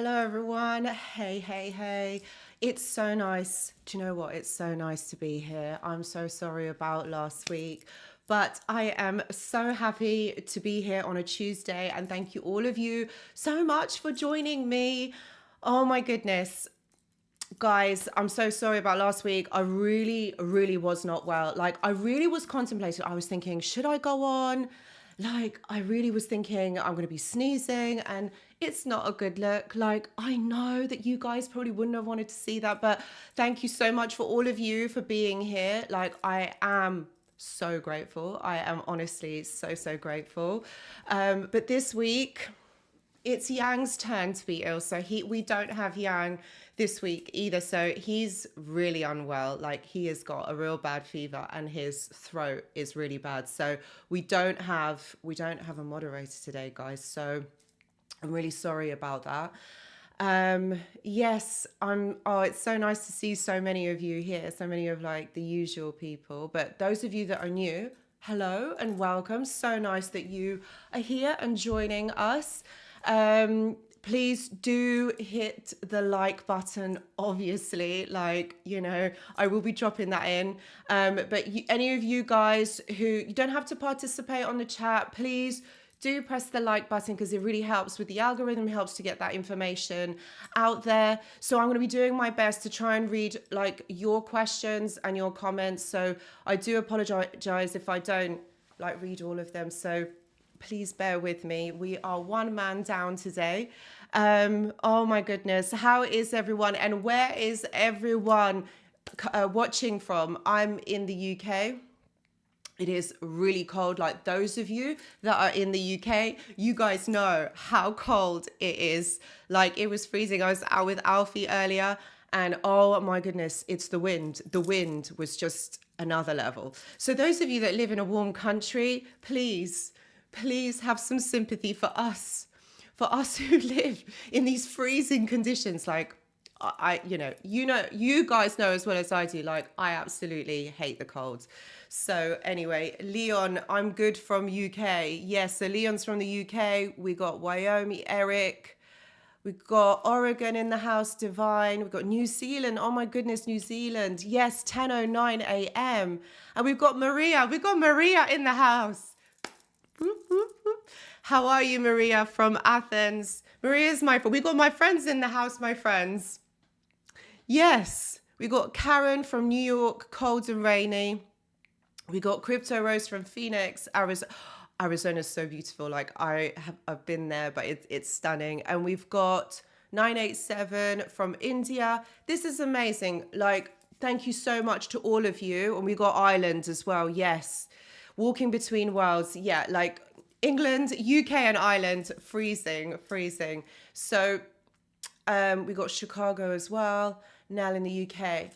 Hello, everyone. Hey, hey, hey. It's so nice. Do you know what? It's so nice to be here. I'm so sorry about last week, but I am so happy to be here on a Tuesday. And thank you, all of you, so much for joining me. Oh, my goodness. Guys, I'm so sorry about last week. I really was not well. Like, I really was contemplating. I was thinking, should I go on? Like, I really was thinking I'm going to be sneezing and it's not a good look. Like, I know that you guys probably wouldn't have wanted to see that, but thank you so much for all of you for being here. Like, I am so grateful. I am honestly so grateful. But this week, it's Yang's turn to be ill. So we don't have Yang this week either. So he's really unwell. Like, he has got a real bad fever and his throat is really bad. So we don't have a moderator today, guys. So I'm really sorry about that. Yes, it's so nice to see so many of you here, so many of like the usual people. But those of you that are new, hello and welcome. So nice that you are here and joining us. Please do hit the like button, obviously, like, you know, I will be dropping that in. But any of you guys who, you don't have to participate on the chat, please do press the like button because it really helps with the algorithm, helps to get that information out there. So I'm going to be doing my best to try and read like your questions and your comments. So I do apologize if I don't like read all of them. So please bear with me. We are one man down today. Oh my goodness. How is everyone? And where is everyone watching from? I'm in the UK. It is really cold. Like, those of you that are in the UK, you guys know how cold it is. Like, it was freezing. I was out with Alfie earlier and oh my goodness, it's the wind. The wind was just another level. So those of you that live in a warm country, please have some sympathy for us who live in these freezing conditions. Like, you guys know as well as I do, like, I absolutely hate the cold. So anyway, Leon, I'm good from UK. Yes, so Leon's from the UK. We got Wyoming, Eric. We got Oregon in the house, Divine. We've got New Zealand. Oh my goodness, New Zealand. Yes, 10:09 a.m. And we've got Maria. We've got Maria in the house. How are you, Maria from Athens? Maria's my friend. We got my friends in the house, my friends. Yes, we got Karen from New York, cold and rainy. We got Crypto Rose from Phoenix, Arizona. Arizona's so beautiful. Like, I've been there, but it's stunning. And we've got 987 from India. This is amazing. Like, thank you so much to all of you. And we got Ireland as well. Yes. Walking between worlds. Yeah, like England, UK and Ireland, freezing. So we got Chicago as well, Nell in the UK.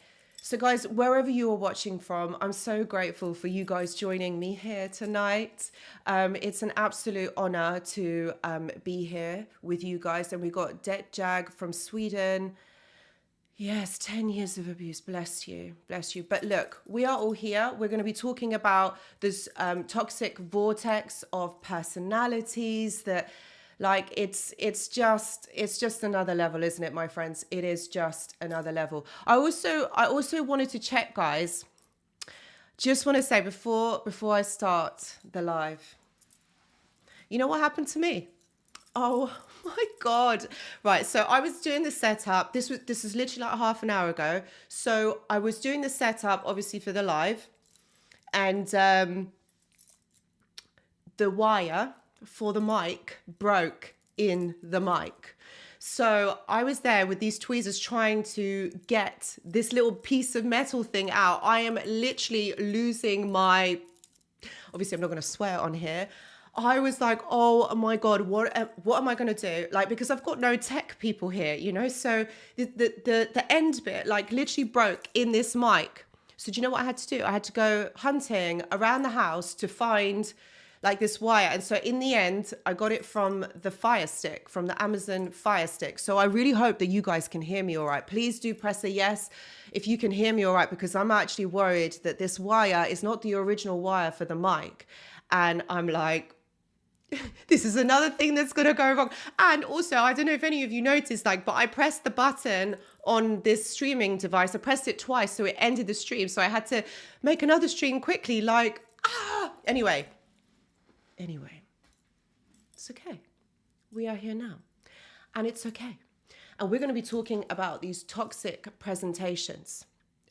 So guys, wherever you are watching from, I'm so grateful for you guys joining me here tonight. It's an absolute honor to be here with you guys. And we got Det Jag from Sweden. Yes, 10 years of abuse. Bless you. But look, we are all here. We're going to be talking about this toxic vortex of personalities that, like, it's just another level, isn't it, my friends? It is just another level. I also wanted to check, guys. Just want to say before I start the live, you know what happened to me? Oh my God. Right. So I was doing the setup. This is literally like half an hour ago. So I was doing the setup, obviously, for the live, and the wire for the mic broke in the mic. So I was there with these tweezers trying to get this little piece of metal thing out. I am literally losing my, obviously I'm not going to swear on here. I was like, oh my God, what am I going to do? Like, because I've got no tech people here, you know? So the end bit, like, literally broke in this mic. So do you know what I had to do? I had to go hunting around the house to find like this wire. And so in the end, I got it from the Fire Stick, from the Amazon Fire Stick. So I really hope that you guys can hear me all right. Please do press a yes if you can hear me all right, because I'm actually worried that this wire is not the original wire for the mic. And I'm like, this is another thing that's going to go wrong. And also, I don't know if any of you noticed, like, but I pressed the button on this streaming device. I pressed it twice, so it ended the stream. So I had to make another stream quickly, like, Anyway, it's okay. We are here now, and it's okay. And we're going to be talking about these toxic presentations.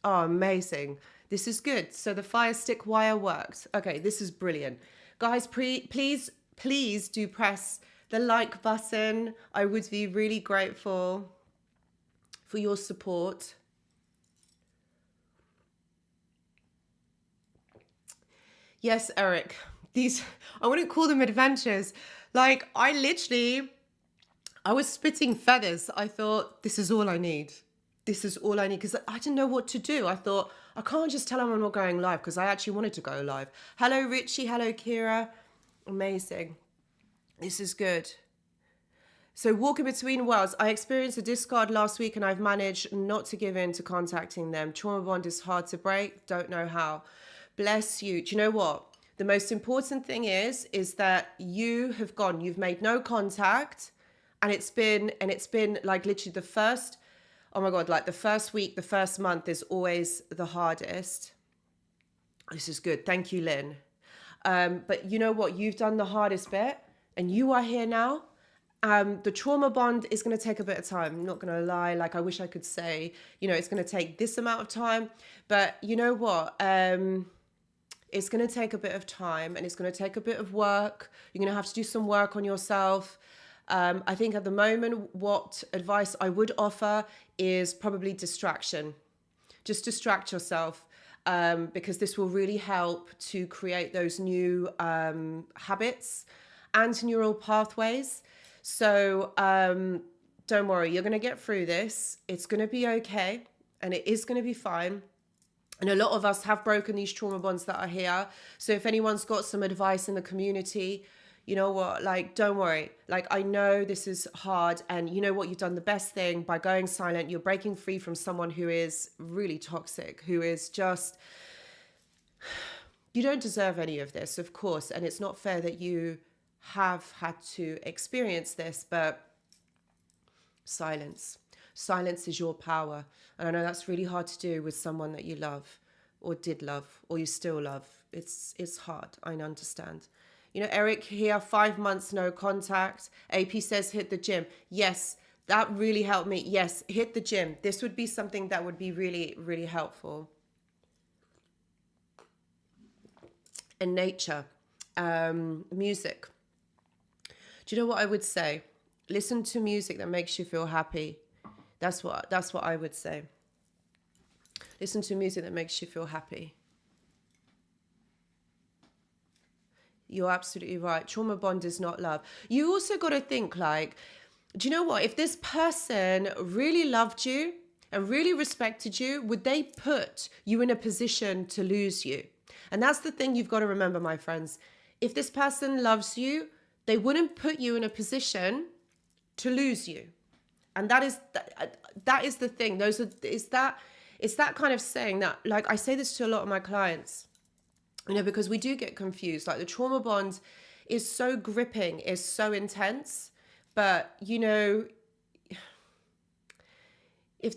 Oh, amazing. This is good. So the fire stick wire worked. Okay, this is brilliant. Guys, please do press the like button. I would be really grateful for your support. Yes, Eric, I wouldn't call them adventures. Like, I was spitting feathers. I thought, this is all I need. This is all I need, because I didn't know what to do. I thought, I can't just tell them I'm not going live, because I actually wanted to go live. Hello, Richie. Hello, Kira. Amazing. This is good. So walking between worlds, I experienced a discard last week and I've managed not to give in to contacting them. Trauma bond is hard to break. Don't know how. Bless you. Do you know what? The most important thing is that you've made no contact, and it's been like literally the first, oh my God, like the first week, the first month is always the hardest. This is good. Thank you, Lynn. But you know what? You've done the hardest bit and you are here now. The trauma bond is going to take a bit of time. I'm not going to lie. Like, I wish I could say, it's going to take this amount of time, but you know what? It's going to take a bit of time, and it's going to take a bit of work. You're going to have to do some work on yourself. I think at the moment, what advice I would offer is probably distraction. Just distract yourself, because this will really help to create those new habits and neural pathways. So don't worry, you're going to get through this. It's going to be okay, and it is going to be fine. And a lot of us have broken these trauma bonds that are here. So if anyone's got some advice in the community, you know what, like, don't worry. Like, I know this is hard, and you know what, you've done the best thing by going silent. You're breaking free from someone who is really toxic, who is just, you don't deserve any of this, of course. And it's not fair that you have had to experience this, but silence is your power. And I know that's really hard to do with someone that you love, or did love, or you still love. It's hard. I understand. Eric here, 5 months no contact. AP says hit the gym. Yes, that really helped me. Yes, hit the gym. This would be something that would be really, really helpful. And nature, music. Do you know what I would say? Listen to music that makes you feel happy. That's what I would say. Listen to music that makes you feel happy. You're absolutely right. Trauma bond is not love. You also got to think, like, do you know what? If this person really loved you and really respected you, would they put you in a position to lose you? And that's the thing you've got to remember, my friends. If this person loves you, they wouldn't put you in a position to lose you. And that is the thing. It's that kind of saying that, like, I say this to a lot of my clients, because we do get confused. Like, the trauma bond is so gripping, is so intense, but if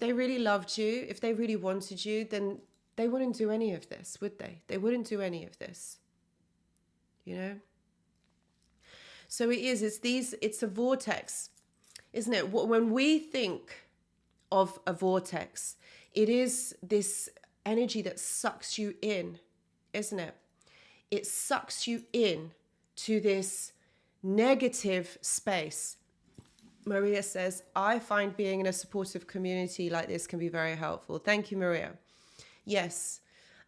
they really loved you, if they really wanted you, then they wouldn't do any of this, would they? They wouldn't do any of this, So it's a vortex, isn't it? When we think of a vortex, it is this energy that sucks you in, isn't it? It sucks you in to this negative space. Maria says, I find being in a supportive community like this can be very helpful. Thank you, Maria. Yes,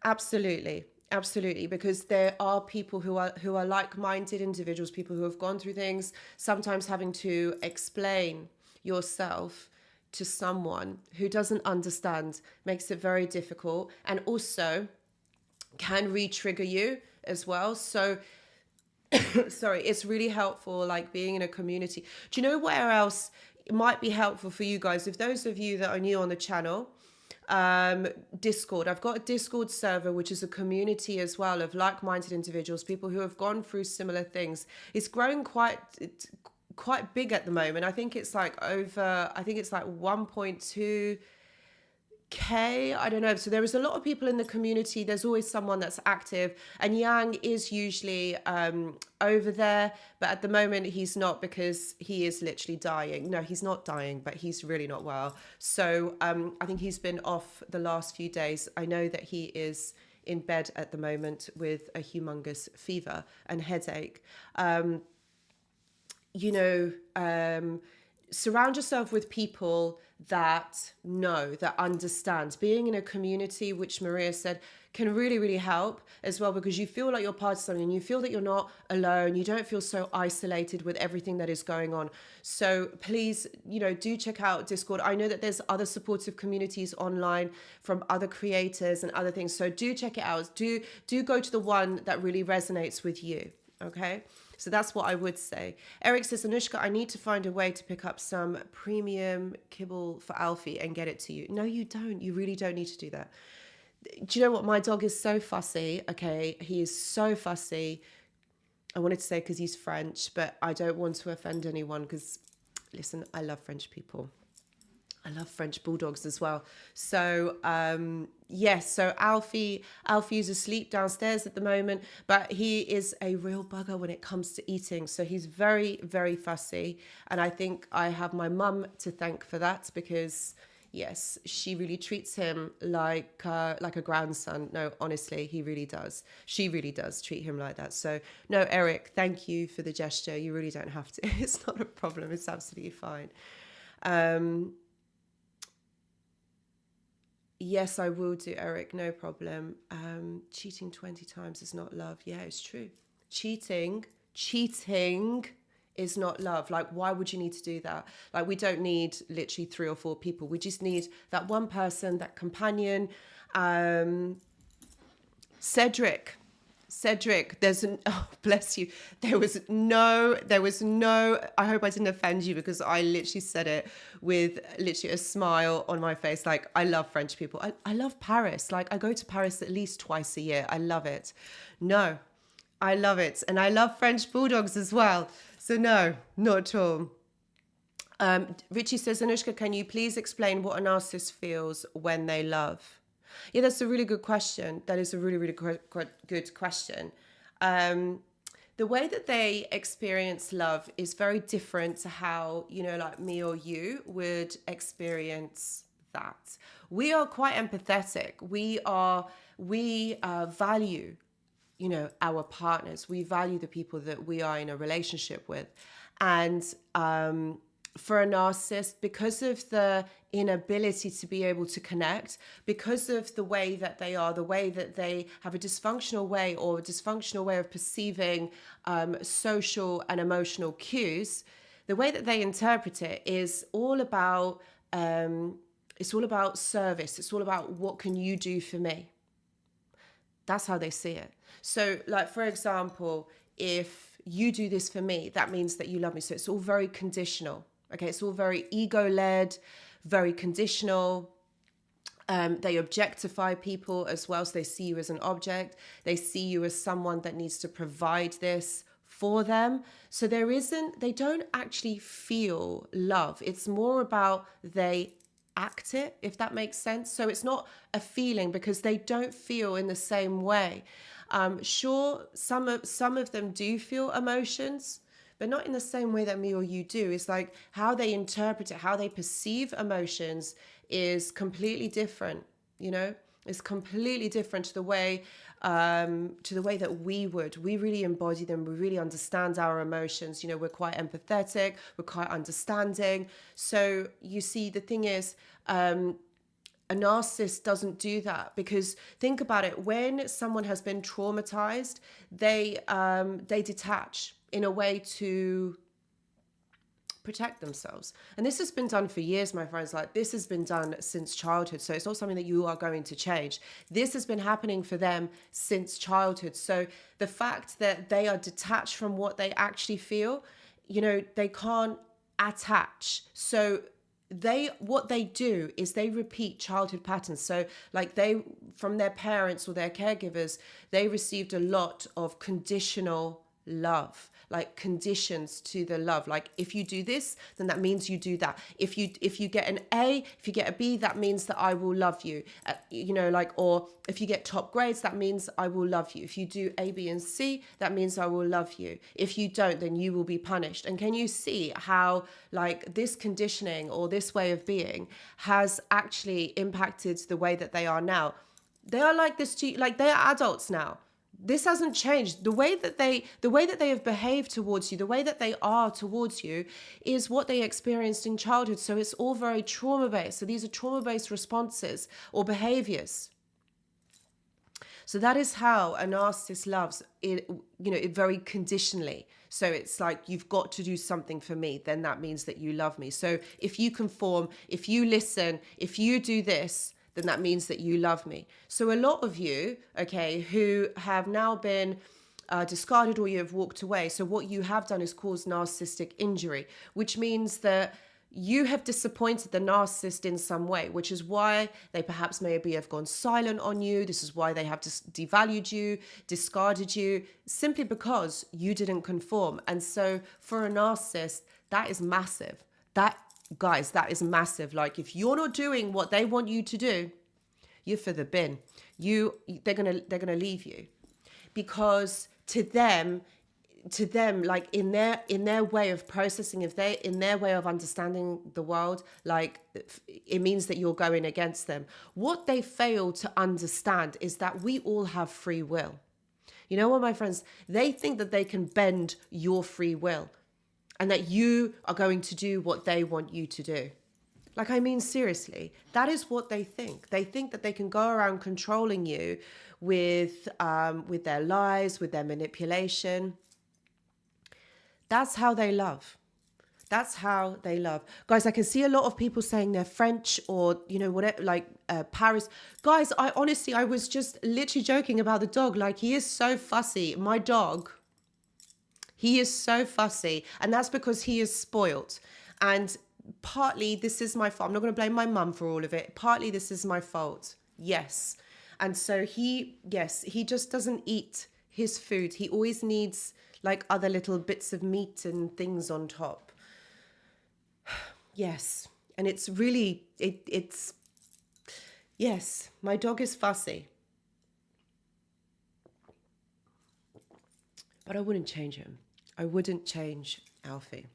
absolutely. Absolutely, because there are people who are like-minded individuals, people who have gone through things, sometimes having to explain yourself to someone who doesn't understand makes it very difficult, and also can re-trigger you as well. So sorry, it's really helpful, like, being in a community. Do you know where else it might be helpful for you guys? If those of you that are new on the channel, Discord. I've got a Discord server, which is a community as well of like-minded individuals, people who have gone through similar things. It's growing quite big at the moment. I think it's like 1.2K. I don't know. So there is a lot of people in the community. There's always someone that's active, and Yang is usually over there, but at the moment he's not, because he is literally dying. No, he's not dying, but he's really not well. So I think he's been off the last few days. I know that he is in bed at the moment with a humongous fever and headache. Surround yourself with people that know, that understand. Being in a community, which Maria said, can really, really help as well, because you feel like you're part of something and you feel that you're not alone. You don't feel so isolated with everything that is going on. So please, do check out Discord. I know that there's other supportive communities online from other creators and other things. So do check it out. Do go to the one that really resonates with you. Okay. So that's what I would say. Eric says, Anushka, I need to find a way to pick up some premium kibble for Alfie and get it to you. No, you don't. You really don't need to do that. Do you know what? My dog is so fussy. Okay. He is so fussy. I wanted to say because he's French, but I don't want to offend anyone because, listen, I love French people. I love French bulldogs as well. So, yes, so Alfie is asleep downstairs at the moment, but he is a real bugger when it comes to eating. So he's very, very fussy. And I think I have my mum to thank for that, because, yes, she really treats him like a grandson. No, honestly, he really does. She really does treat him like that. So, no, Eric, thank you for the gesture. You really don't have to. It's not a problem. It's absolutely fine. Yes, I will do, Eric. No problem. Cheating 20 times is not love. Yeah, it's true. Cheating is not love. Like, why would you need to do that? Like, we don't need literally 3 or 4 people. We just need that one person, that companion. Cedric, oh, bless you. There was no, I hope I didn't offend you, because I literally said it with literally a smile on my face. Like, I love French people. I love Paris. Like, I go to Paris at least twice a year. I love it. No, I love it. And I love French bulldogs as well. So no, not at all. Richie says, Anushka, can you please explain what a narcissist feels when they love? Yeah, that's a really good question. That is a really, really good question. The way that they experience love is very different to how, like me or you would experience that. We are quite empathetic. We value, our partners. We value the people that we are in a relationship with. And for a narcissist, because of the inability to be able to connect, because of the way that they are, the way that they have a dysfunctional way of perceiving social and emotional cues, the way that they interpret it is all about service. It's all about, what can you do for me? That's how they see it. So, like, for example, if you do this for me, that means that you love me. So it's all very conditional. Okay, it's all very ego-led, very conditional. They objectify people as well. So they see you as an object. They see you as someone that needs to provide this for them. So they don't actually feel love. It's more about they act it, if that makes sense. So it's not a feeling, because they don't feel in the same way. Sure, some of them do feel emotions, but not in the same way that me or you do. It's like how they interpret it, how they perceive emotions is completely different, It's completely different to the way that we would. We really embody them. We really understand our emotions. We're quite empathetic. We're quite understanding. So you see, the thing is, a narcissist doesn't do that, because think about it. When someone has been traumatized, they detach in a way to protect themselves. And this has been done for years, my friends. Like, this has been done since childhood. So it's not something that you are going to change. This has been happening for them since childhood. So the fact that they are detached from what they actually feel, they can't attach. So what they do is they repeat childhood patterns. So like they, from their parents or their caregivers, they received a lot of conditional love, like conditions to the love. Like if you do this, then that means you do that. If you get an A, if you get a B, that means that I will love you. You know, like, or if you get top grades, that means I will love you. If you do A, B, and C, that means I will love you. If you don't, then you will be punished. And can you see how like this conditioning or this way of being has actually impacted the way that they are now? They are like this to, like they are adults now. This hasn't changed. The way that they have behaved towards you, the way that they are towards you is what they experienced in childhood. So it's all very trauma based. So these are trauma based responses or behaviors. So that is how a narcissist loves it, you know, it very conditionally. So it's like, you've got to do something for me, then that means that you love me. So if you conform, if you listen, if you do this, then that means that you love me. So a lot of you, okay, who have now been discarded or you have walked away. So what you have done is caused narcissistic injury, which means that you have disappointed the narcissist in some way, which is why they perhaps maybe have gone silent on you. This is why they have devalued you, discarded you, simply because you didn't conform. And so for a narcissist, that is massive. Guys, that is massive. Like if you're not doing what they want you to do, you're for the bin. They're gonna leave you, because to them, like in their way of processing, in their way of understanding the world, like it means that you're going against them. What they fail to understand is that we all have free will. You know what, my friends? They think that they can bend your free will, and that you are going to do what they want you to do. Like, I mean, seriously, that is what they think. They think that they can go around controlling you with their lies, with their manipulation. That's how they love. That's how they love. Guys, I can see a lot of people saying they're French or, you know, whatever, like Paris. Guys, I was just literally joking about the dog. Like, he is so fussy. My dog, he is so fussy, and that's because he is spoilt. And partly this is my fault. I'm not going to blame my mum for all of it. Partly this is my fault. Yes. And so he just doesn't eat his food. He always needs like other little bits of meat and things on top. Yes. And it's really, it's, yes, my dog is fussy. But I wouldn't change him. I wouldn't change Alfie.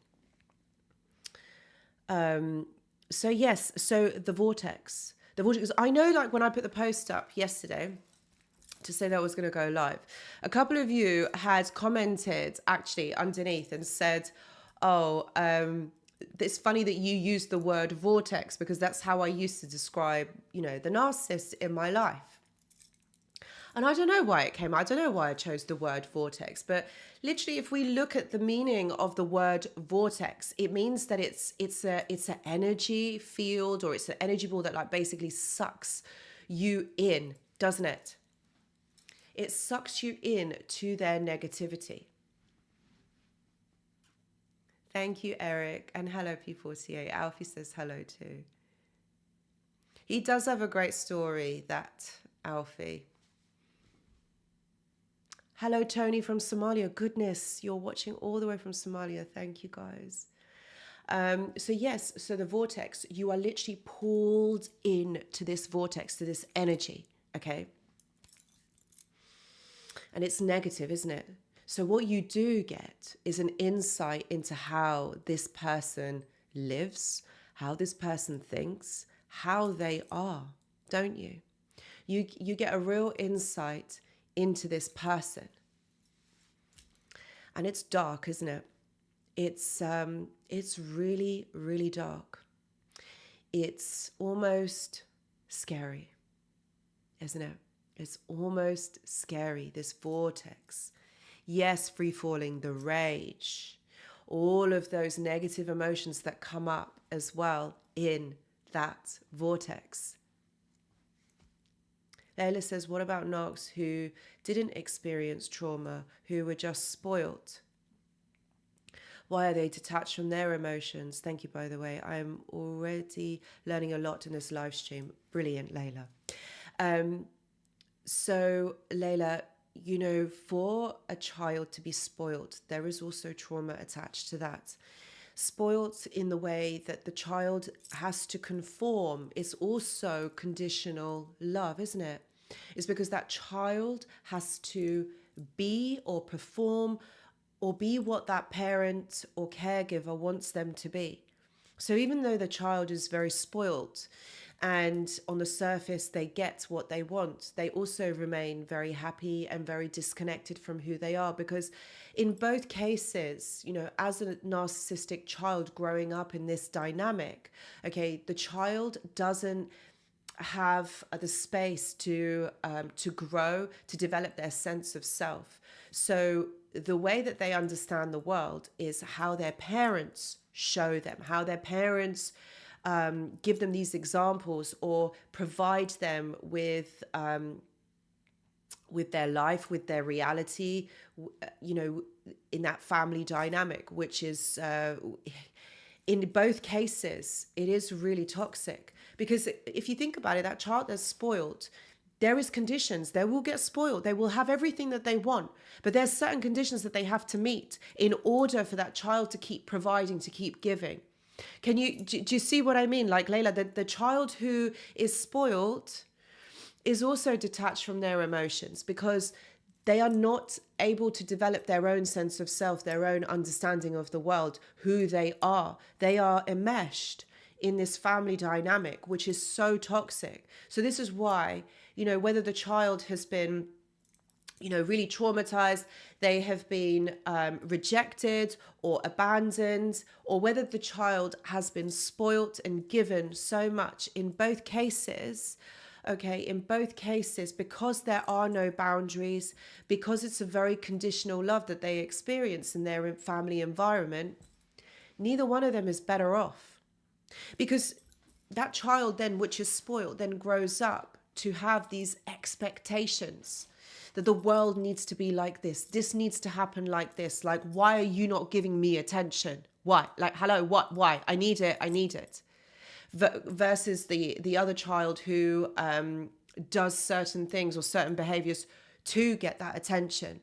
So yes, so the vortex. I know, like when I put the post up yesterday to say that I was going to go live, a couple of you had commented actually underneath and said, oh, it's funny that you used the word vortex, because that's how I used to describe, you know, the narcissist in my life. And I don't know why it came. I don't know why I chose the word vortex, but literally, if we look at the meaning of the word vortex, it means that it's an energy field, or it's an energy ball that like basically sucks you in, doesn't it? It sucks you in to their negativity. Thank you, Eric, and hello, P48. Alfie says hello too. He does have a great story, that Alfie. Hello, Tony from Somalia. Goodness, you're watching all the way from Somalia. Thank you, guys. So yes, so the vortex, you are literally pulled into this vortex, to this energy, okay? And it's negative, isn't it? So what you do get is an insight into how this person lives, how this person thinks, how they are, don't you? You get a real insight into this person. And it's dark, isn't it? It's really, really dark. It's almost scary, isn't it? It's almost scary, this vortex. Yes, free falling, the rage, all of those negative emotions that come up as well in that vortex. Layla says, what about Knox who didn't experience trauma, who were just spoilt? Why are they detached from their emotions? Thank you, by the way. I'm already learning a lot in this live stream. Brilliant, Layla. So, Layla, you know, for a child to be spoiled, there is also trauma attached to that. Spoiled in the way that the child has to conform is also conditional love, isn't it? It's because that child has to be or perform or be what that parent or caregiver wants them to be. So even though the child is very spoiled and on the surface they get what they want, they also remain very happy and very disconnected from who they are, because in both cases, you know, as a narcissistic child growing up in this dynamic, okay, the child doesn't have the space to grow, to develop their sense of self. So the way that they understand the world is how their parents show them, how their parents give them these examples or provide them with their life, with their reality, you know, in that family dynamic, which is in both cases, it is really toxic. Because if you think about it, that child that's spoiled, there is conditions. They will get spoiled. They will have everything that they want. But there's certain conditions that they have to meet in order for that child to keep providing, to keep giving. Do you see what I mean? Like, Layla, the child who is spoiled is also detached from their emotions because they are not able to develop their own sense of self, their own understanding of the world, who they are. They are enmeshed in this family dynamic, which is so toxic. So this is why, you know, whether the child has been, you know, really traumatized, they have been rejected or abandoned, or whether the child has been spoilt and given so much, in both cases, okay, in both cases, because there are no boundaries, because it's a very conditional love that they experience in their family environment, neither one of them is better off. Because that child then, which is spoiled, then grows up to have these expectations that the world needs to be like this needs to happen like this, like, why are you not giving me attention? Why? Like, hello, what? Why? I need it. Versus the other child who does certain things or certain behaviors to get that attention.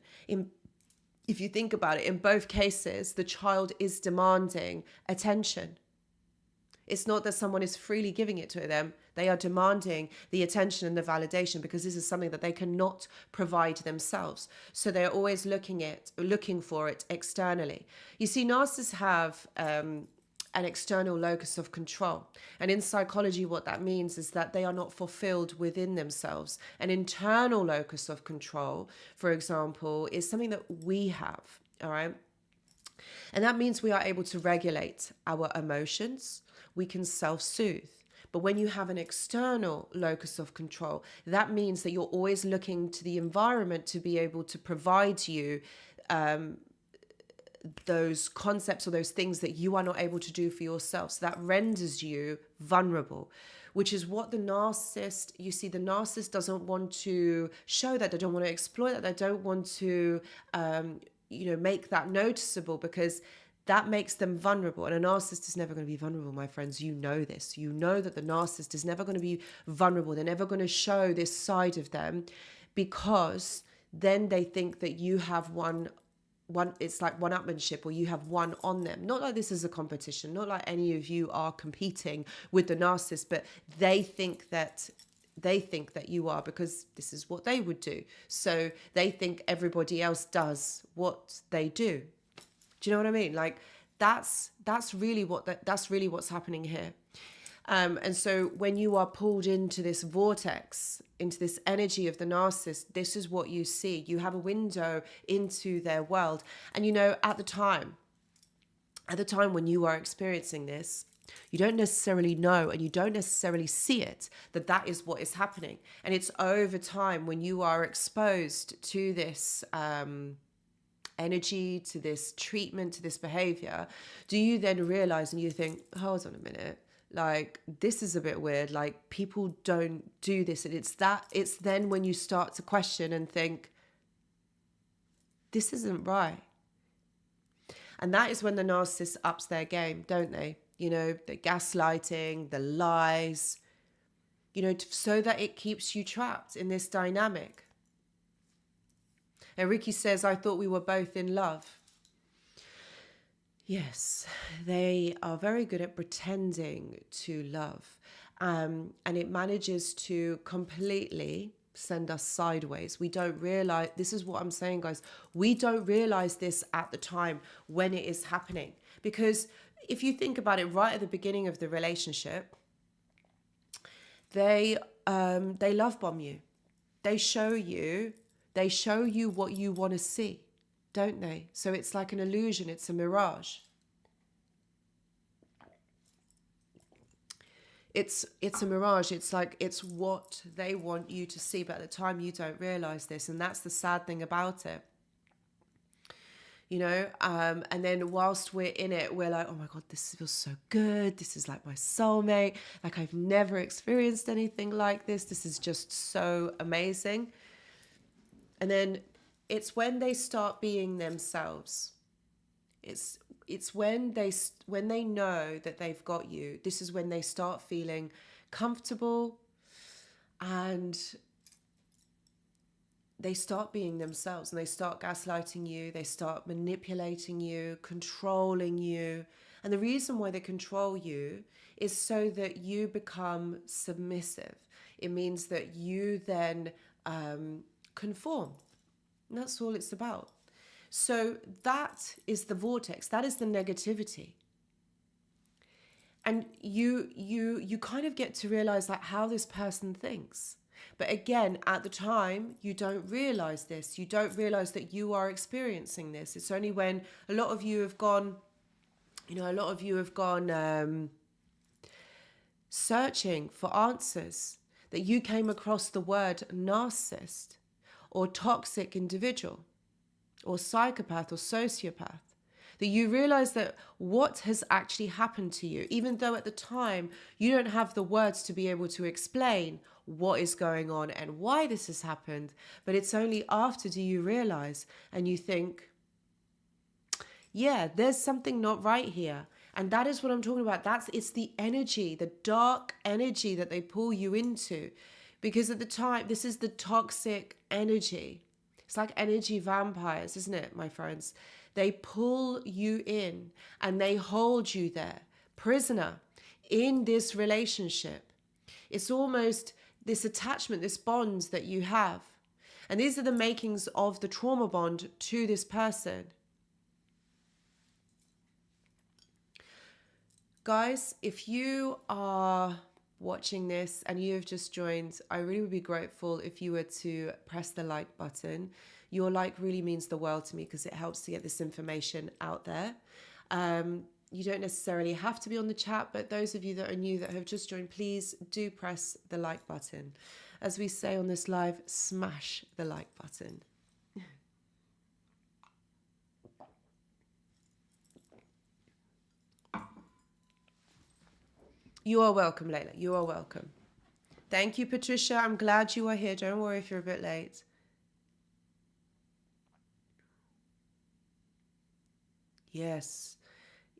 If you think about it, in both cases, the child is demanding attention. It's not that someone is freely giving it to them. They are demanding the attention and the validation because this is something that they cannot provide themselves. So they're always looking for it externally. You see, narcissists have an external locus of control. And in psychology, what that means is that they are not fulfilled within themselves. An internal locus of control, for example, is something that we have, all right? And that means we are able to regulate our emotions. We can self-soothe. But when you have an external locus of control, that means that you're always looking to the environment to be able to provide you those concepts or those things that you are not able to do for yourself. So that renders you vulnerable, which is what the narcissist, you see, the narcissist doesn't want to show that. They don't want to exploit that. They don't want to, make that noticeable, because that makes them vulnerable. And a narcissist is never going to be vulnerable, my friends. You know this. You know that the narcissist is never going to be vulnerable. They're never going to show this side of them, because then they think that you have one, it's like one-upmanship, or you have one on them. Not like this is a competition, not like any of you are competing with the narcissist, but they think that you are, because this is what they would do. So they think everybody else does what they do. Do you know what I mean? Like that's really what's happening here. And so when you are pulled into this vortex, into this energy of the narcissist, this is what you see. You have a window into their world. And at the time when you are experiencing this, you don't necessarily know, and you don't necessarily see it, that is what is happening. And it's over time, when you are exposed to this energy, to this treatment, to this behavior, do you then realize and you think, hold on a minute, like this is a bit weird, like people don't do this. And it's then when you start to question and think, this isn't right. And that is when the narcissist ups their game, don't they? You know, the gaslighting, the lies, you know, so that it keeps you trapped in this dynamic. And Ricky says, I thought we were both in love. Yes, they are very good at pretending to love. And it manages to completely send us sideways. We don't realize, this is what I'm saying, guys. We don't realize this at the time when it is happening. Because if you think about it, right at the beginning of the relationship, they love bomb you. They show you what you want to see, don't they? So it's like an illusion, it's a mirage. It's a mirage. It's like, it's what they want you to see, but at the time you don't realize this, and that's the sad thing about it. You know, and then whilst we're in it, we're like, oh my God, this feels so good. This is like my soulmate. Like, I've never experienced anything like this. This is just so amazing. And then it's when they start being themselves. It's when they know that they've got you. This is when they start feeling comfortable, and they start being themselves, and they start gaslighting you. They start manipulating you, controlling you. And the reason why they control you is so that you become submissive. It means that you then conform. And that's all it's about. So that is the vortex. That is the negativity. And you kind of get to realize like how this person thinks. But again, at the time, you don't realize this. You don't realize that you are experiencing this. It's only when a lot of you have gone, searching for answers, that you came across the word narcissist or toxic individual or psychopath or sociopath, that you realize that what has actually happened to you, even though at the time you don't have the words to be able to explain what is going on and why this has happened, but it's only after do you realize, and you think, yeah, there's something not right here. And that is what I'm talking about. It's the energy, the dark energy that they pull you into. Because at the time, this is the toxic energy. It's like energy vampires, isn't it, my friends? They pull you in and they hold you there, prisoner, in this relationship. It's almost this attachment, this bond that you have. And these are the makings of the trauma bond to this person. Guys, if you are watching this and you have just joined, I really would be grateful if you were to press the like button. Your like really means the world to me because it helps to get this information out there. You don't necessarily have to be on the chat, but those of you that are new that have just joined, please do press the like button. As we say on this live, smash the like button. You are welcome, Layla. You are welcome. Thank you, Patricia. I'm glad you are here. Don't worry if you're a bit late. Yes,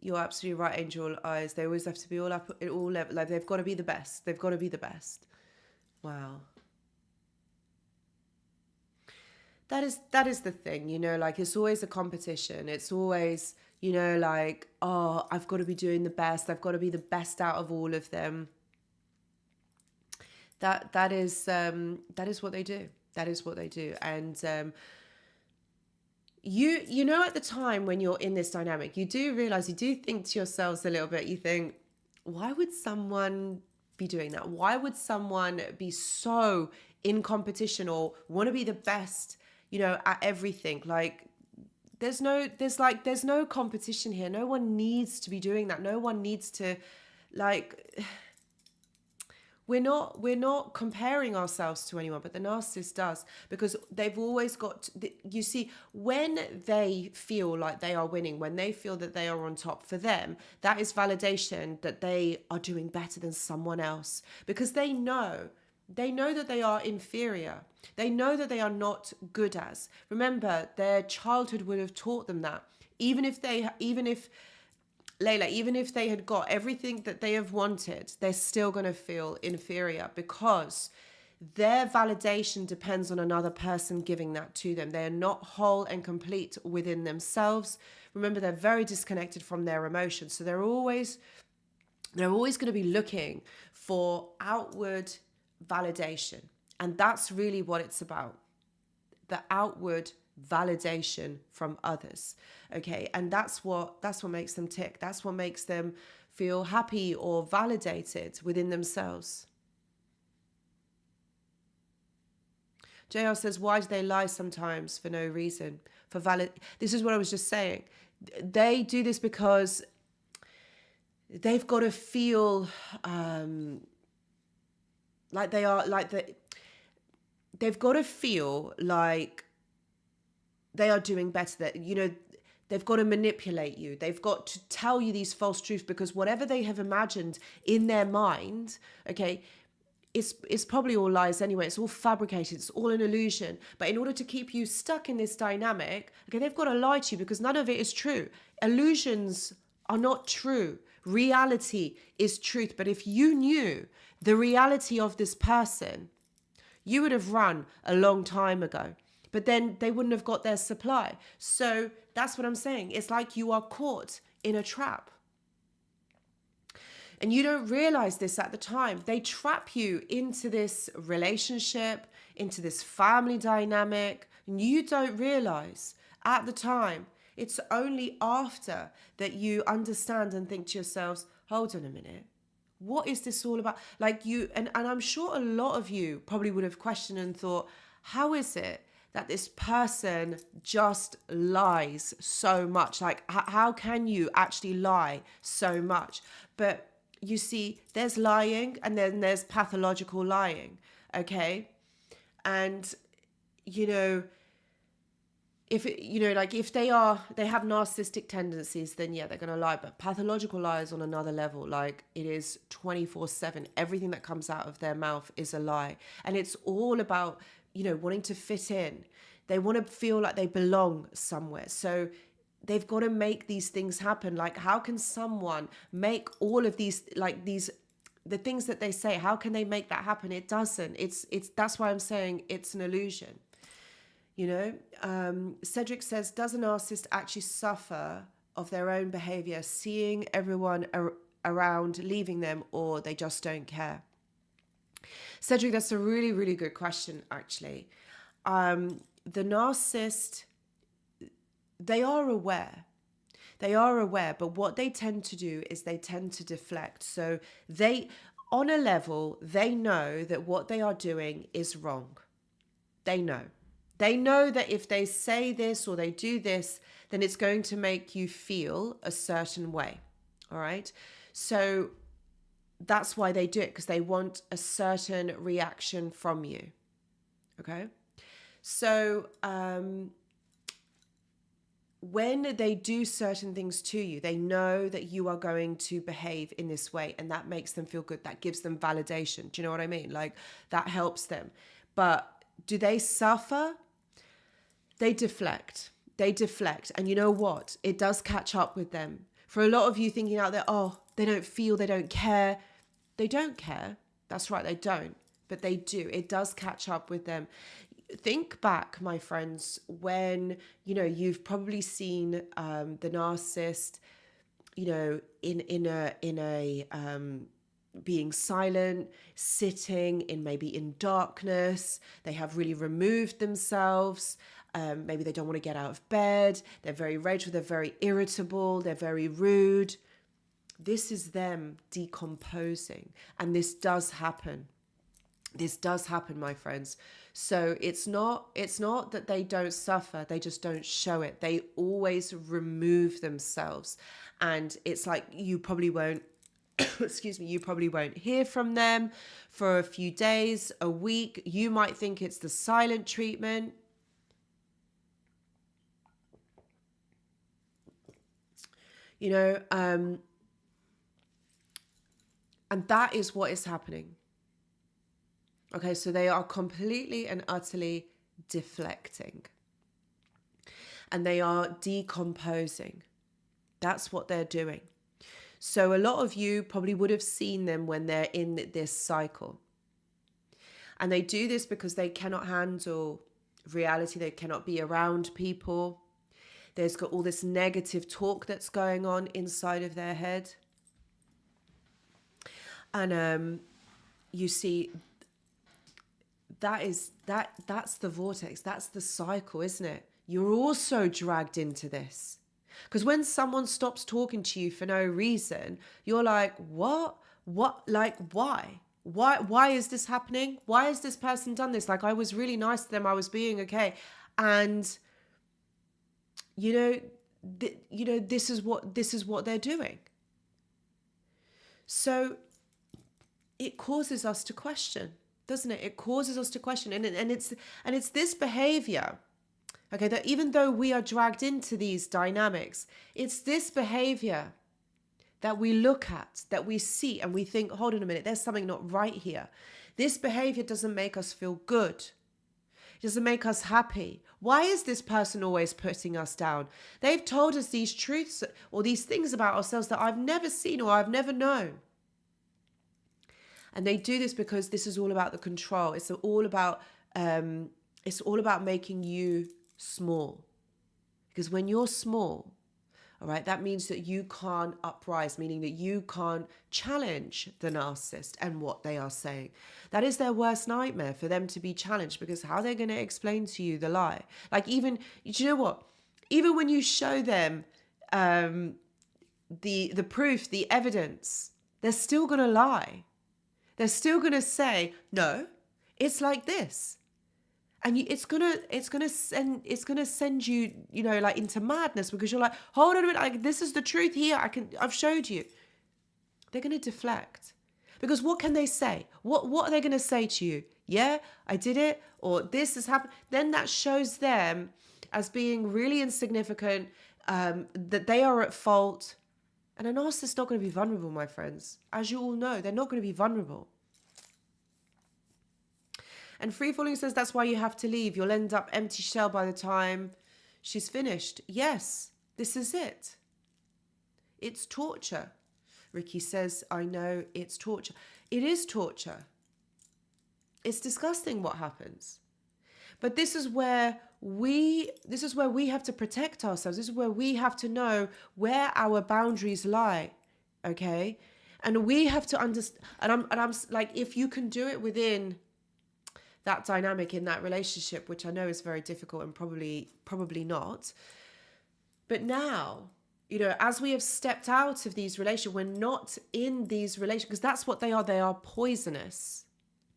you're absolutely right, Angel Eyes. They always have to be all up at all level. Like, they've got to be the best. They've got to be the best. Wow. That is the thing, you know, like it's always a competition. It's always, you know, like, oh, I've got to be doing the best. I've got to be the best out of all of them. That is what they do. That is what they do. And you know, at the time when you're in this dynamic, you do realize, you do think to yourselves a little bit, you think, why would someone be doing that? Why would someone be so in competition or want to be the best, you know, at everything? Like, there's no competition here. No one needs to be doing that. No one needs to, like, we're not comparing ourselves to anyone, but the narcissist does, because they've always got, you see, when they feel like they are winning, when they feel that they are on top, for them, that is validation that they are doing better than someone else, because they know They know that they are inferior. They know that they are not good as. Remember, their childhood would have taught them that. Even if Layla, even if they had got everything that they have wanted, they're still going to feel inferior because their validation depends on another person giving that to them. They're not whole and complete within themselves. Remember, they're very disconnected from their emotions. So they're always going to be looking for outward validation. And that's really what it's about. The outward validation from others. Okay. And that's what makes them tick. That's what makes them feel happy or validated within themselves. JR says, why do they lie sometimes for no reason? This is what I was just saying. They do this because they've got to feel like they are they've got to feel like they are doing better. That, you know, they've got to manipulate you. They've got to tell you these false truths because whatever they have imagined in their mind, okay, it's probably all lies anyway. It's all fabricated. It's all an illusion. But in order to keep you stuck in this dynamic, okay, they've got to lie to you because none of it is true. Illusions are not true. Reality is truth. But if you knew the reality of this person, you would have run a long time ago. But then they wouldn't have got their supply. So that's what I'm saying. It's like you are caught in a trap. And you don't realize this at the time. They trap you into this relationship, into this family dynamic, and you don't realize at the time. It's only after that you understand and think to yourselves, hold on a minute. What is this all about? Like and I'm sure a lot of you probably would have questioned and thought, how is it that this person just lies so much? Like, how can you actually lie so much? But you see, there's lying and then there's pathological lying, okay? And, you know, if they have narcissistic tendencies, then yeah, they're going to lie. But pathological lies on another level, like it is 24/7. Everything that comes out of their mouth is a lie. And it's all about, you know, wanting to fit in. They want to feel like they belong somewhere. So they've got to make these things happen. Like, how can someone make all of these, like the things that they say, how can they make that happen? It doesn't. That's why I'm saying it's an illusion. You know, Cedric says, does a narcissist actually suffer of their own behavior, seeing everyone around leaving them, or they just don't care? Cedric, that's a really, really good question, actually. The narcissist, they are aware. They are aware, but what they tend to do is they tend to deflect. So on a level, they know that what they are doing is wrong. They know. They know that if they say this or they do this, then it's going to make you feel a certain way. All right. So that's why they do it, because they want a certain reaction from you. Okay. So when they do certain things to you, they know that you are going to behave in this way, and that makes them feel good. That gives them validation. Do you know what I mean? Like, that helps them. But do they suffer? They deflect. They deflect. And you know what? It does catch up with them. For a lot of you thinking out there, oh, they don't feel, they don't care. They don't care. That's right, they don't. But they do. It does catch up with them. Think back, my friends, when, you know, you've probably seen the narcissist, you know, in a being silent, sitting maybe in darkness. They have really removed themselves. Maybe they don't want to get out of bed. They're very rageful. They're very irritable. They're very rude. This is them decomposing. And this does happen. This does happen, my friends. So it's not that they don't suffer. They just don't show it. They always remove themselves. And it's like you probably won't, excuse me, you probably won't hear from them for a few days, a week. You might think it's the silent treatment. You know, and that is what is happening. Okay, so they are completely and utterly deflecting. And they are decomposing. That's what they're doing. So a lot of you probably would have seen them when they're in this cycle. And they do this because they cannot handle reality. They cannot be around people. There's got all this negative talk that's going on inside of their head. And you see, that's the vortex. That's the cycle, isn't it? You're also dragged into this. Because when someone stops talking to you for no reason, you're like, what? Like, why? Why is this happening? Why has this person done this? Like, I was really nice to them. I was being okay. And, this is what they're doing. So it causes us to question, doesn't it? It causes us to question. And it's this behavior. Okay, that even though we are dragged into these dynamics, it's this behavior that we look at, that we see, and we think, hold on a minute, there's something not right here. This behavior doesn't make us feel good. It doesn't make us happy. Why is this person always putting us down? They've told us these truths or these things about ourselves that I've never seen or I've never known. And they do this because this is all about the control. It's all about making you small. Because when you're small, all right, that means that you can't uprise, meaning that you can't challenge the narcissist and what they are saying. That is their worst nightmare, for them to be challenged, because how are they going to explain to you the lie? Like, even, do you know what? Even when you show them the proof, the evidence, they're still going to lie. They're still going to say, no, it's like this. And it's gonna send you, like, into madness, because you're like, hold on a minute, like, this is the truth here. I've showed you. They're gonna deflect, because what can they say? What are they gonna say to you? Yeah, I did it, or this has happened. Then that shows them as being really insignificant, that they are at fault. And a narcissist is not going to be vulnerable, my friends. As you all know, they're not going to be vulnerable. And Free Falling says that's why you have to leave. You'll end up empty shell by the time she's finished. Yes, this is it. It's torture. Ricky says, I know it's torture. It is torture. It's disgusting what happens. But this is where we have to protect ourselves. This is where we have to know where our boundaries lie. Okay? And we have to understand, and I'm like, if you can do it within that dynamic in that relationship, which I know is very difficult and probably not. But now, as we have stepped out of these relationships, we're not in these relationships, because that's what they are. They are poisonous.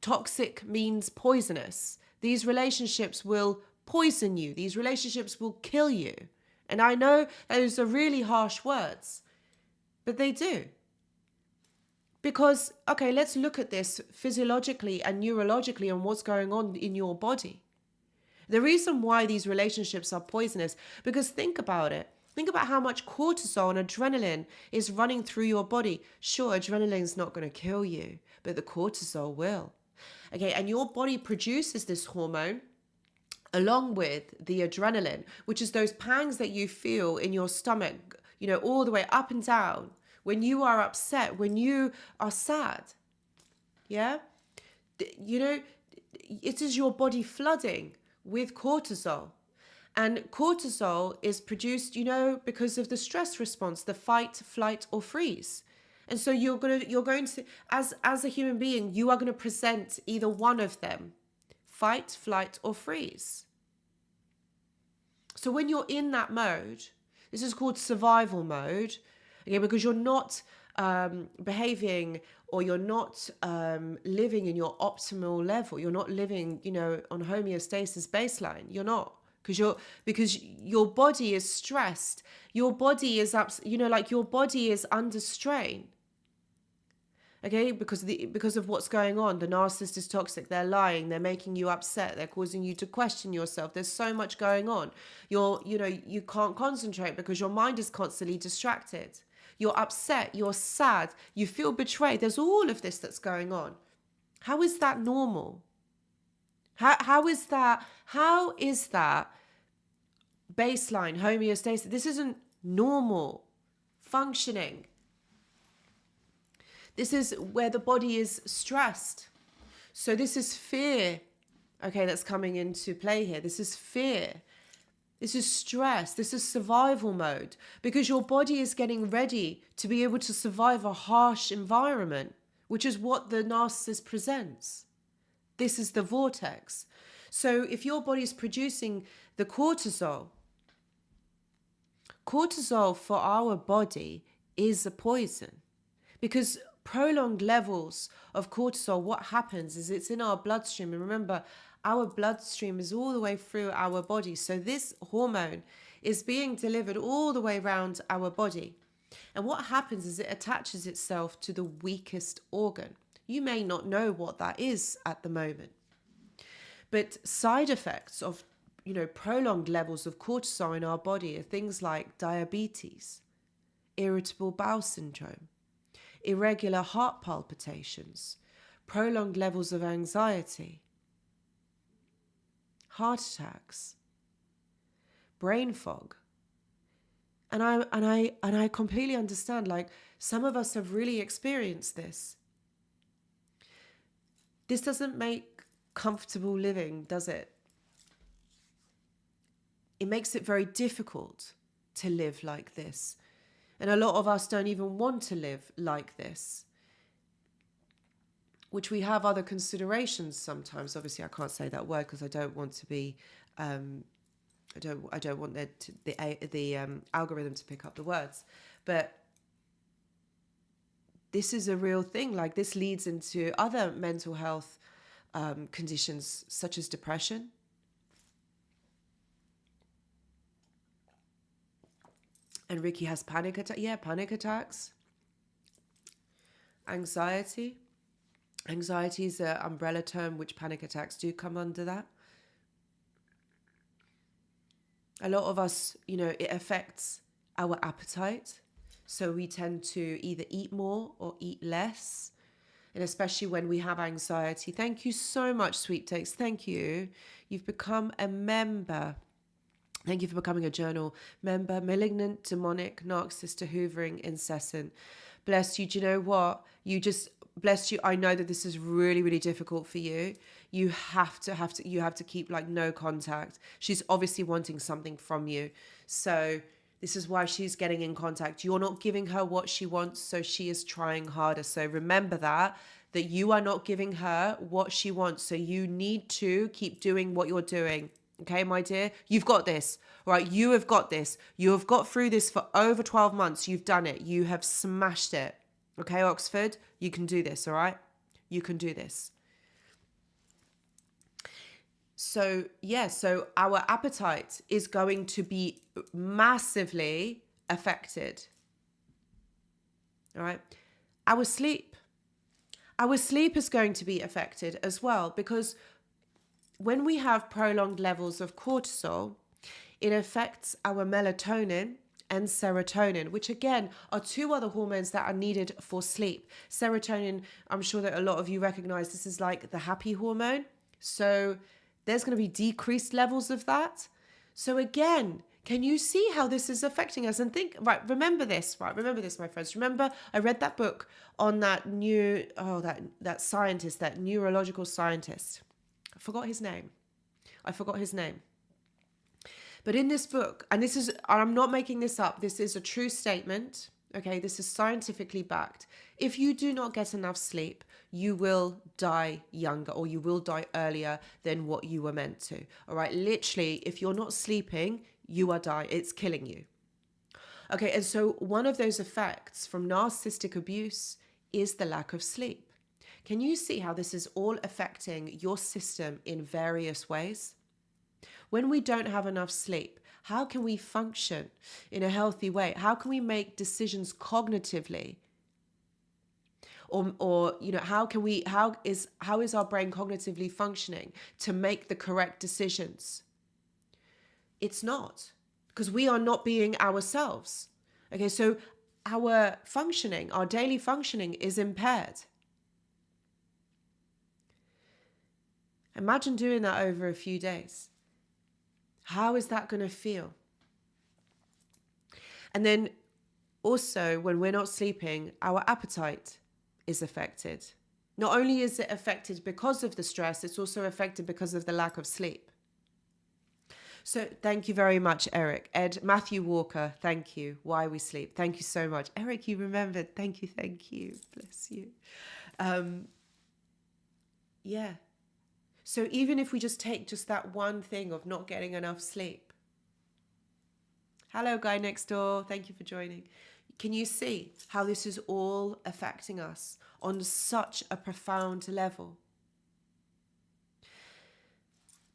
Toxic means poisonous. These relationships will poison you. These relationships will kill you. And I know those are really harsh words, but they do. Because, okay, let's look at this physiologically and neurologically and what's going on in your body. The reason why these relationships are poisonous, because think about it. Think about how much cortisol and adrenaline is running through your body. Sure, adrenaline's not going to kill you, but the cortisol will. Okay, and your body produces this hormone along with the adrenaline, which is those pangs that you feel in your stomach, all the way up and down. When you are upset, when you are sad, yeah? It is your body flooding with cortisol. And cortisol is produced, because of the stress response, the fight, flight, or freeze. And so you're going to, as a human being, you are going to present either one of them, fight, flight, or freeze. So when you're in that mode, this is called survival mode. Okay, because you're not behaving, or you're not living in your optimal level. You're not living, on homeostasis baseline. You're not, because your body is stressed. Your body is your body is under strain. Okay, because of what's going on. The narcissist is toxic. They're lying. They're making you upset. They're causing you to question yourself. There's so much going on. You can't concentrate because your mind is constantly distracted. You're upset, you're sad, you feel betrayed. There's all of this that's going on. How is that normal? How is that baseline homeostasis? This isn't normal functioning. This is where the body is stressed. So this is fear, okay, that's coming into play here. This is fear. This is stress. This is survival mode, because your body is getting ready to be able to survive a harsh environment, which is what the narcissist presents. This is the vortex. So if your body is producing the cortisol for our body is a poison, because prolonged levels of cortisol, what happens is it's in our bloodstream. And remember, our bloodstream is all the way through our body. So this hormone is being delivered all the way around our body. And what happens is it attaches itself to the weakest organ. You may not know what that is at the moment. But side effects of, prolonged levels of cortisol in our body are things like diabetes, irritable bowel syndrome, irregular heart palpitations, prolonged levels of anxiety, heart attacks, brain fog. And I completely understand, like, some of us have really experienced this. This doesn't make comfortable living, does it? It makes it very difficult to live like this. And a lot of us don't even want to live like this, which we have other considerations sometimes. Obviously, I can't say that word because I don't want to be, I don't want the algorithm to pick up the words. But this is a real thing. Like, this leads into other mental health conditions such as depression. And Ricky has panic attacks. Anxiety. Anxiety is an umbrella term, which panic attacks do come under that. A lot of us, it affects our appetite. So we tend to either eat more or eat less. And especially when we have anxiety. Thank you so much, Sweet Takes. Thank you. You've become a member. Thank you for becoming a journal member. Malignant, demonic, narcissist, hoovering, incessant. Bless you. Do you know what? Bless you. I know that this is really, really difficult for you. You have to keep no contact. She's obviously wanting something from you. So this is why she's getting in contact. You're not giving her what she wants, so she is trying harder. So remember that you are not giving her what she wants. So you need to keep doing what you're doing. Okay, my dear, you've got this, right? You have got this. You have got through this for over 12 months. You've done it. You have smashed it. Okay, Oxford, you can do this, all right? You can do this. So, so our appetite is going to be massively affected. All right? Our sleep is going to be affected as well, because when we have prolonged levels of cortisol, it affects our melatonin and serotonin, which again are two other hormones that are needed for sleep. Serotonin, I'm sure that a lot of you recognize, this is like the happy hormone. So there's going to be decreased levels of that. So again, can you see how this is affecting us? And remember this, my friends. Remember, I read that book on that that scientist, that neurological scientist. I forgot his name. But in this book, and I'm not making this up, this is a true statement, okay? This is scientifically backed. If you do not get enough sleep, you will die younger, or you will die earlier than what you were meant to, all right? Literally, if you're not sleeping, you are dying. It's killing you. Okay, and so one of those effects from narcissistic abuse is the lack of sleep. Can you see how this is all affecting your system in various ways? When we don't have enough sleep, how can we function in a healthy way? How can we make decisions cognitively? Or how is our brain cognitively functioning to make the correct decisions? It's not, because we are not being ourselves. Okay, so our daily functioning is impaired. Imagine doing that over a few days. How is that going to feel? And then also, when we're not sleeping, our appetite is affected. Not only is it affected because of the stress, it's also affected because of the lack of sleep. So thank you very much, Eric. Matthew Walker, thank you. Why we sleep. Thank you so much. Eric, you remembered. Thank you, thank you. Bless you. Yeah. So even if we just take just that one thing of not getting enough sleep. Hello, guy next door. Thank you for joining. Can you see how this is all affecting us on such a profound level?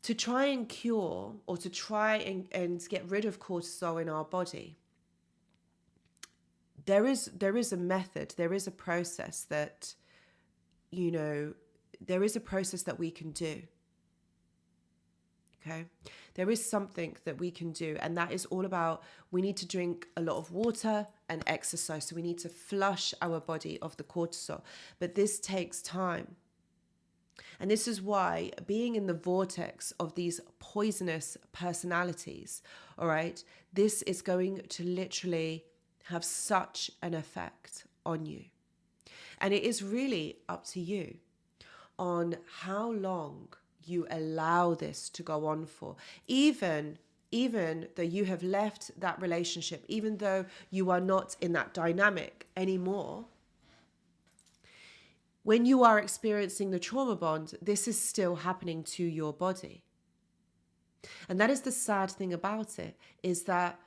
To try and cure or to try and get rid of cortisol in our body, there is a method, there is a process that, there is a process that we can do. Okay, there is something that we can do, and that is all about, we need to drink a lot of water and exercise. So we need to flush our body of the cortisol, but this takes time. And this is why being in the vortex of these poisonous personalities, all right, this is going to literally have such an effect on you. And it is really up to you on how long you allow this to go on for. Even though you have left that relationship, even though you are not in that dynamic anymore, when you are experiencing the trauma bond, this is still happening to your body. And that is the sad thing about it, is that,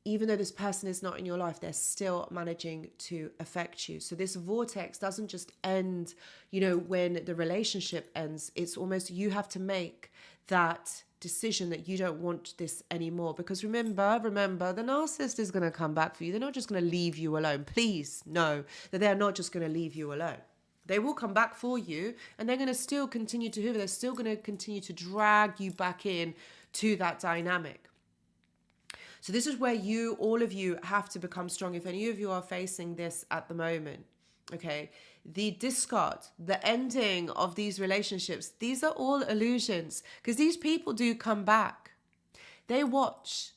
even though this person is not in your life, they're still managing to affect you. So this vortex doesn't just end, when the relationship ends. It's almost, you have to make that decision that you don't want this anymore. Because remember, the narcissist is going to come back for you. They're not just going to leave you alone. Please know that they're not just going to leave you alone. They will come back for you, and they're going to still continue to hoover. They're still going to continue to drag you back in to that dynamic. So this is where all of you have to become strong. If any of you are facing this at the moment, okay, the discard, the ending of these relationships, these are all illusions, because these people do come back. They watch,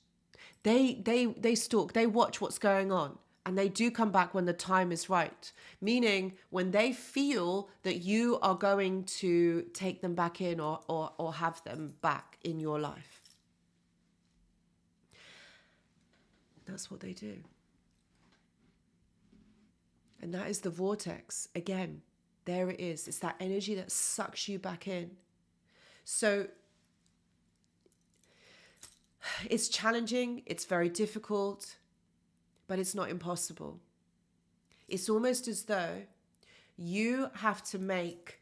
they stalk, they watch what's going on, and they do come back when the time is right. Meaning when they feel that you are going to take them back in or have them back in your life. That's what they do. And that is the vortex. Again, there it is. It's that energy that sucks you back in. So it's challenging. It's very difficult, but it's not impossible. It's almost as though you have to make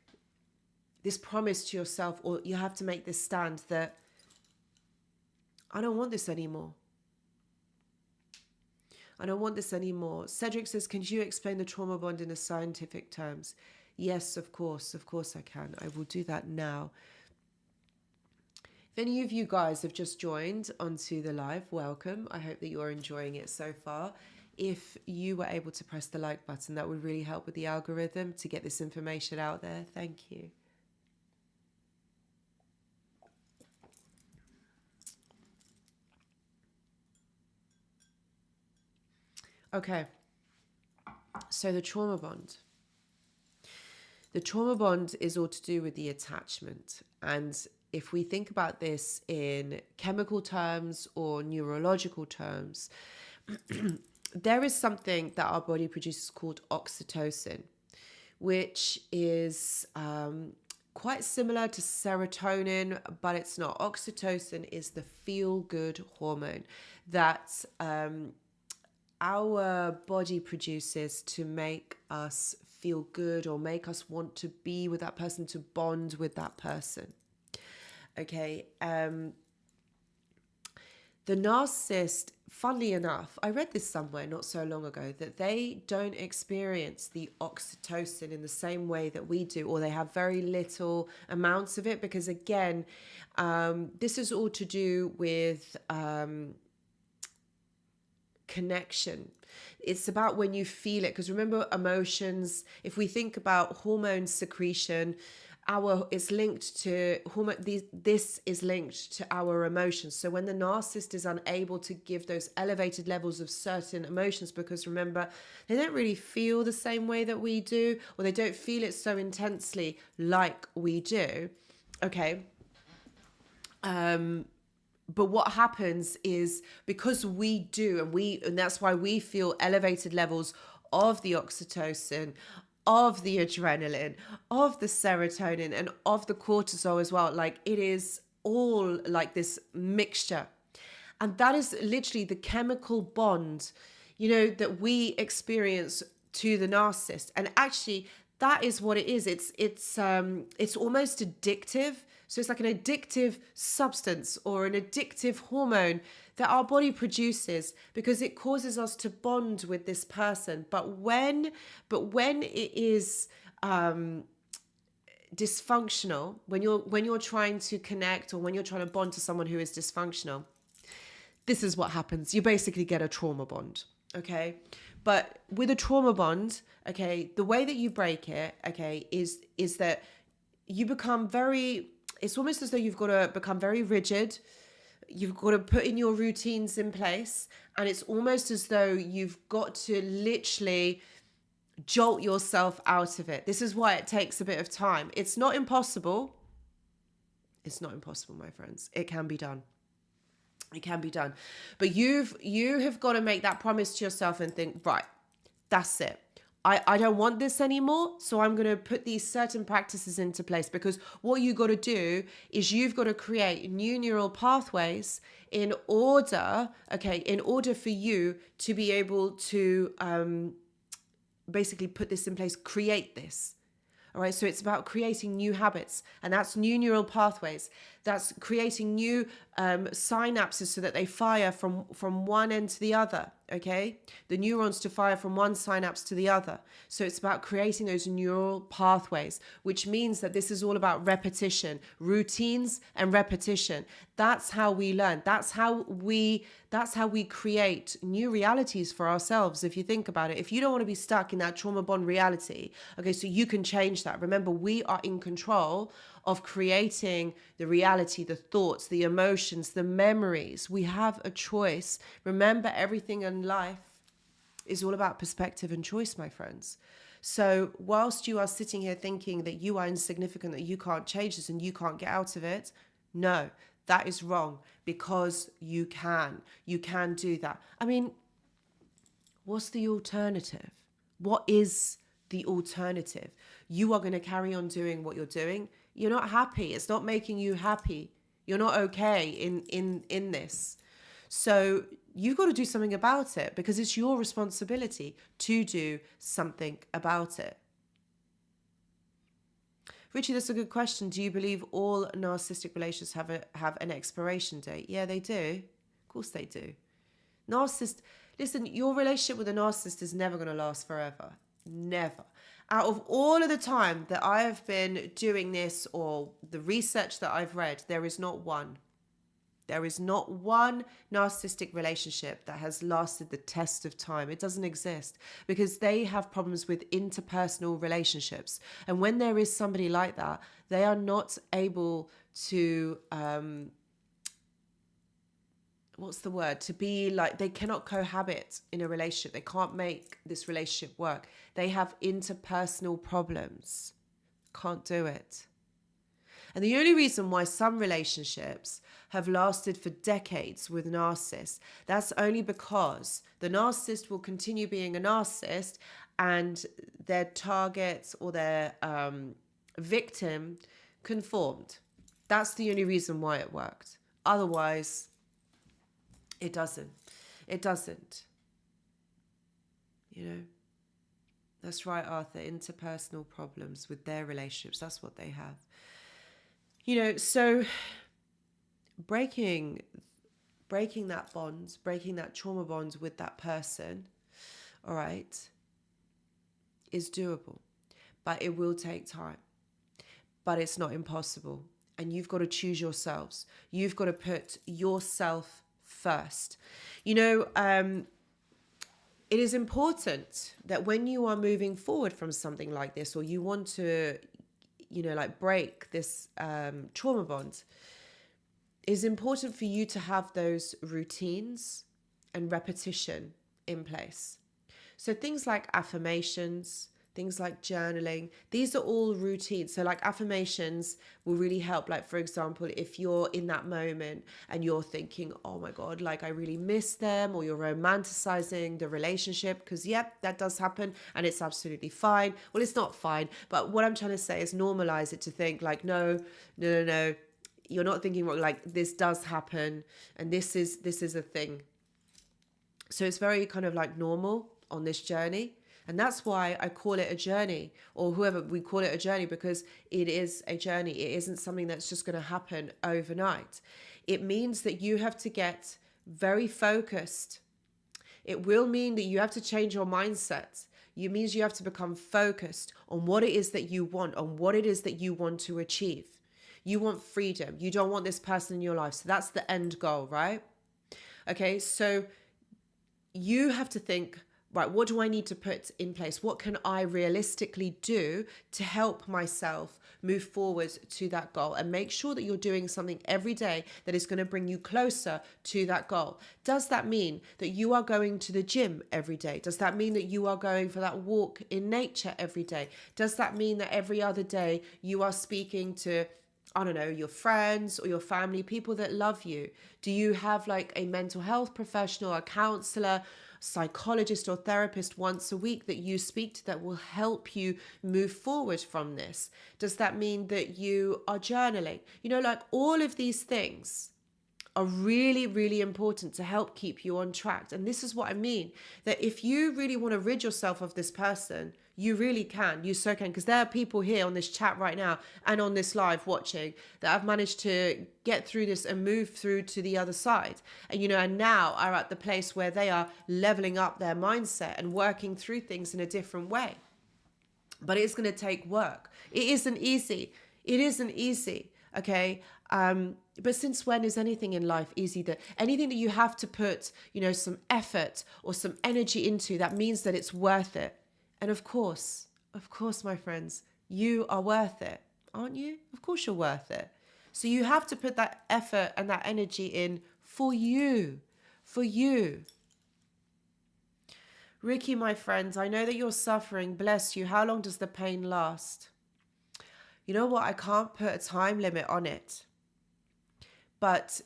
this promise to yourself, or you have to make this stand that I don't want this anymore. I don't want this anymore. Cedric says, can you explain the trauma bond in a scientific terms? Yes, of course I can. I will do that now. If any of you guys have just joined onto the live, welcome. I hope that you're enjoying it so far. If you were able to press the like button, that would really help with the algorithm to get this information out there. Thank you. Okay, so the trauma bond. The trauma bond is all to do with the attachment. And if we think about this in chemical terms or neurological terms, there is something that our body produces called oxytocin, which is quite similar to serotonin, but it's not. Oxytocin is the feel-good hormone that our body produces to make us feel good or make us want to be with that person, to bond with that person. Okay. The narcissist, funnily enough, I read this somewhere not so long ago, that they don't experience the oxytocin in the same way that we do, or they have very little amounts of it, because again, this is all to do with connection. It's about when you feel it, because remember, emotions, if we think about hormone secretion, it's linked to hormone. This is linked to our emotions. So when the narcissist is unable to give those elevated levels of certain emotions, because remember, they don't really feel the same way that we do, or they don't feel it so intensely like we do. Okay. But what happens is, because we do, and that's why we feel elevated levels of the oxytocin, of the adrenaline, of the serotonin, and of the cortisol as well. Like, it is all like this mixture. And that is literally the chemical bond, that we experience to the narcissist. And actually, that is what it is. It's almost addictive. So it's like an addictive substance or an addictive hormone that our body produces, because it causes us to bond with this person. But when it is dysfunctional, when you're trying to connect, or when you're trying to bond to someone who is dysfunctional, this is what happens. You basically get a trauma bond. Okay. But with a trauma bond, okay, the way that you break it, okay, is that you become it's almost as though you've got to become very rigid. You've got to put in your routines in place. And it's almost as though you've got to literally jolt yourself out of it. This is why it takes a bit of time. It's not impossible. It's not impossible, my friends. It can be done. It can be done. But you have got to make that promise to yourself and think, right, that's it. I don't want this anymore, so I'm going to put these certain practices into place. Because what you got to do is you've got to create new neural pathways in order for you to be able to basically put this in place, create this. All right, so it's about creating new habits, and that's new neural pathways. That's creating new synapses so that they fire from one end to the other, okay? The neurons to fire from one synapse to the other. So it's about creating those neural pathways, which means that this is all about repetition, routines and repetition. That's how we learn. That's how we create new realities for ourselves, if you think about it. If you don't want to be stuck in that trauma bond reality, okay, so you can change that. Remember, we are in control of creating the reality, the thoughts, the emotions, the memories. We have a choice. Remember, everything in life is all about perspective and choice, my friends. So whilst you are sitting here thinking that you are insignificant, that you can't change this and you can't get out of it, no, that is wrong, because you can do that. I mean, what's the alternative? What is the alternative? You are going to carry on doing what you're doing. You're not happy. It's not making you happy. You're not okay in this. So you've got to do something about it, because it's your responsibility to do something about it. Richie, that's a good question. Do you believe all narcissistic relationships have an expiration date? Yeah, they do. Of course they do. Listen, your relationship with a narcissist is never going to last forever. Never. Out of all of the time that I have been doing this, or the research that I've read, there is not one narcissistic relationship that has lasted the test of time. It doesn't exist, because they have problems with interpersonal relationships. And when there is somebody like that, they are not able to, to be like, they cannot cohabit in a relationship. They can't make this relationship work. They have interpersonal problems. Can't do it. And the only reason why some relationships have lasted for decades with narcissists, that's only because the narcissist will continue being a narcissist, and their target or their victim conformed. That's the only reason why it worked. Otherwise, it doesn't. It doesn't. That's right, Arthur. Interpersonal problems with their relationships. That's what they have. So breaking that bond, breaking that trauma bond with that person, all right, is doable. But it will take time. But it's not impossible. And you've got to choose yourselves. You've got to put yourself first. It is important that when you are moving forward from something like this, or you want to like break this trauma bond, it's important for you to have those routines and repetition in place. So things like affirmations, things like journaling, these are all routines. So like affirmations will really help. Like, for example, if you're in that moment and you're thinking, oh my God, like I really miss them, or you're romanticizing the relationship, because yep, that does happen and it's absolutely fine. Well, it's not fine, but what I'm trying to say is normalize it to think like, no, you're not thinking wrong. Like this does happen and this is a thing. So it's very kind of like normal on this journey. And that's why I call it a journey, or whoever, we call it a journey, because it is a journey. It isn't something that's just going to happen overnight. It means that you have to get very focused. It will mean that you have to change your mindset. It means you have to become focused on what it is that you want, on what it is that you want to achieve. You want freedom. You don't want this person in your life. So that's the end goal, right? Okay, so you have to think, right, what do I need to put in place? What can I realistically do to help myself move forward to that goal? And make sure that you're doing something every day that is going to bring you closer to that goal. Does that mean that you are going to the gym every day? Does that mean that you are going for that walk in nature every day? Does that mean that every other day you are speaking to, I don't know, your friends or your family, people that love you? Do you have like a mental health professional, a counselor, psychologist or therapist once a week that you speak to that will help you move forward from this? Does that mean that you are journaling? Like all of these things are really, really important to help keep you on track. And this is what I mean, that if you really want to rid yourself of this person, you really can. You so can, because there are people here on this chat right now and on this live watching that have managed to get through this and move through to the other side. And, and now are at the place where they are leveling up their mindset and working through things in a different way. But it's going to take work. It isn't easy. Okay. But since when is anything in life easy? That anything that you have to put, some effort or some energy into, that means that it's worth it. And of course, my friends, you are worth it, aren't you? Of course you're worth it. So you have to put that effort and that energy in for you. Ricky, my friends, I know that you're suffering. Bless you. How long does the pain last? You know what? I can't put a time limit on it. But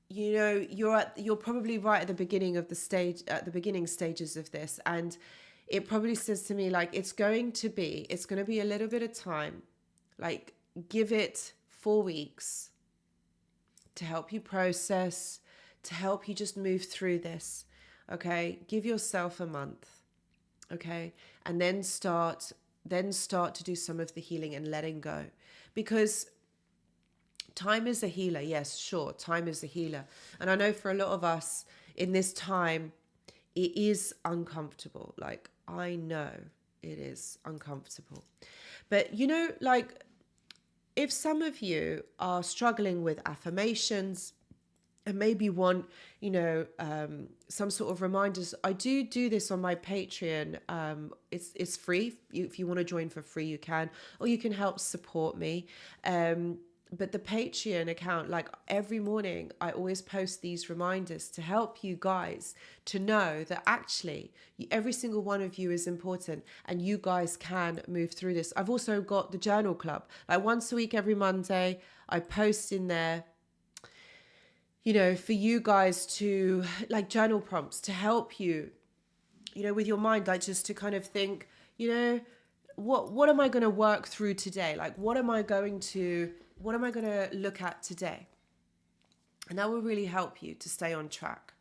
you're probably right at the beginning of the stage, at the beginning stages of this, and it probably says to me like it's going to be a little bit of time. Like give it 4 weeks to help you process, to help you just move through this. Okay, give yourself a month. Okay, and then start to do some of the healing and letting go, because time is a healer. Yes, sure. Time is a healer. And I know for a lot of us in this time, it is uncomfortable. Like, I know it is uncomfortable. But, like, if some of you are struggling with affirmations and maybe want, some sort of reminders, I do this on my Patreon. It's free. If you want to join for free, you can, or you can help support me. But the Patreon account, like every morning, I always post these reminders to help you guys to know that actually every single one of you is important and you guys can move through this. I've also got the journal club. Like once a week, every Monday, I post in there, for you guys to like journal prompts to help you, with your mind, like just to kind of think, what am I going to work through today? Like, what am I going to look at today? And that will really help you to stay on track,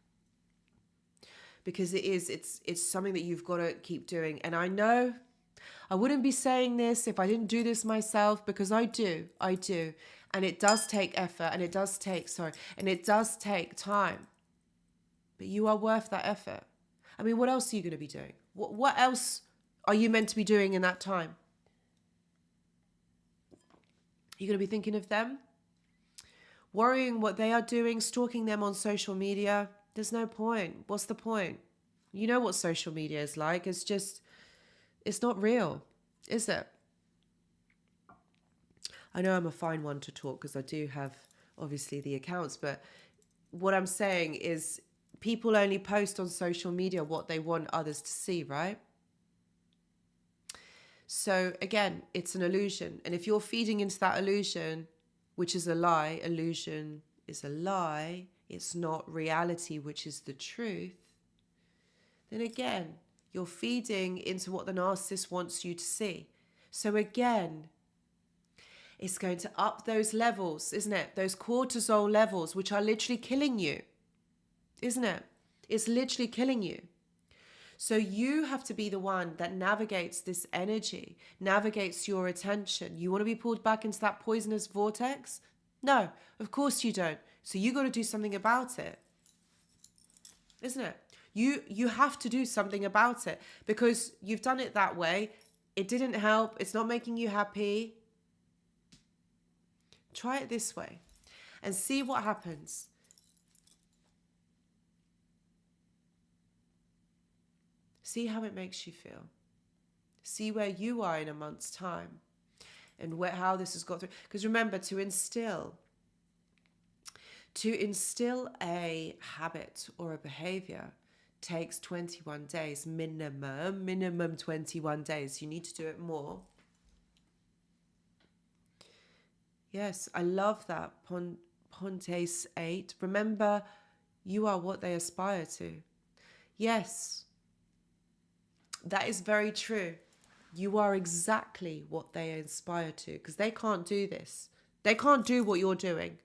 because it's something that you've got to keep doing. And I know I wouldn't be saying this if I didn't do this myself, because I do. And it does take effort, and it does take time, but you are worth that effort. I mean, what else are you going to be doing? What else are you meant to be doing in that time? You're going to be thinking of them, worrying what they are doing, stalking them on social media. There's no point. What's the point? You know what social media is like. It's not real, is it? I know I'm a fine one to talk because I do have obviously the accounts, but what I'm saying is people only post on social media what they want others to see, right? So again, it's an illusion. And if you're feeding into that illusion, which is a lie, illusion is a lie, it's not reality, which is the truth, then again, you're feeding into what the narcissist wants you to see. So again, it's going to up those levels, isn't it? Those cortisol levels, which are literally killing you, isn't it? It's literally killing you. So you have to be the one that navigates this energy, navigates your attention. You want to be pulled back into that poisonous vortex? No, of course you don't. So you got to do something about it, isn't it? You have to do something about it because you've done it that way. It didn't help. It's not making you happy. Try it this way and see what happens. See how it makes you feel. See where you are in a month's time and how this has got through. Because remember, to instill a habit or a behavior takes 21 days minimum 21 days. You need to do it more. Yes, I love that. Pontes 8. Remember, you are what they aspire to. Yes, that is very true. You are exactly what they aspire to because they can't do this. They can't do what you're doing.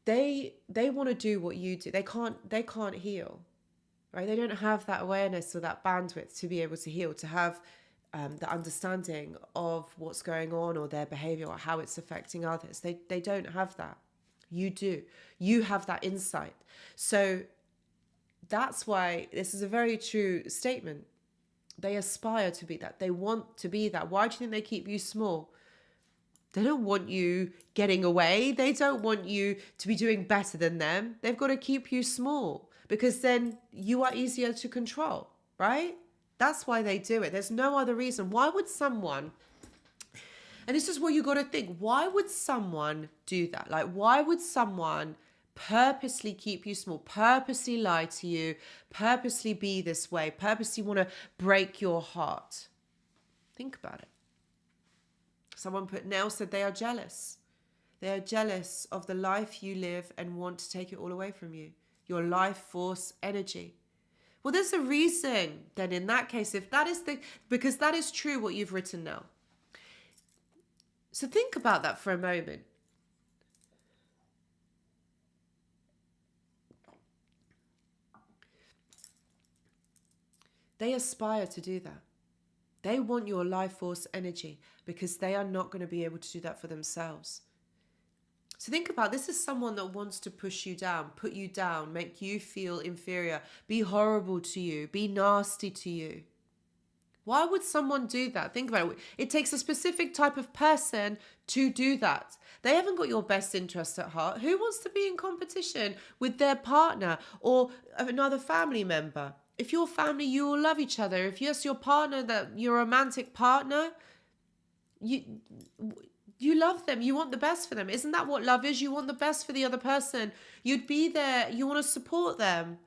They want to do what you do. They can't heal, right? They don't have that awareness or that bandwidth to be able to heal, to have the understanding of what's going on or their behavior or how it's affecting others. They don't have that. You do. You have that insight. So that's why this is a very true statement. They aspire to be that. They want to be that. Why do you think they keep you small? They don't want you getting away. They don't want you to be doing better than them. They've got to keep you small because then you are easier to control, right? That's why they do it. There's no other reason. Why would someone, and this is what you got to think, why would someone do that? Like, why would someone purposely keep you small, purposely lie to you, purposely be this way, purposely want to break your heart? Think about it. Someone Nell said they are jealous. They are jealous of the life you live and want to take it all away from you. Your life force energy. Well, there's a reason then in that case, if that is because that is true what you've written now. So think about that for a moment. They aspire to do that. They want your life force energy because they are not going to be able to do that for themselves. So think about, this is someone that wants to push you down, put you down, make you feel inferior, be horrible to you, be nasty to you. Why would someone do that? Think about it. It takes a specific type of person to do that. They haven't got your best interest at heart. Who wants to be in competition with their partner or another family member? If you're family, you all love each other. If yes, your partner, your romantic partner, you love them. You want the best for them. Isn't that what love is? You want the best for the other person. You'd be there. You want to support them,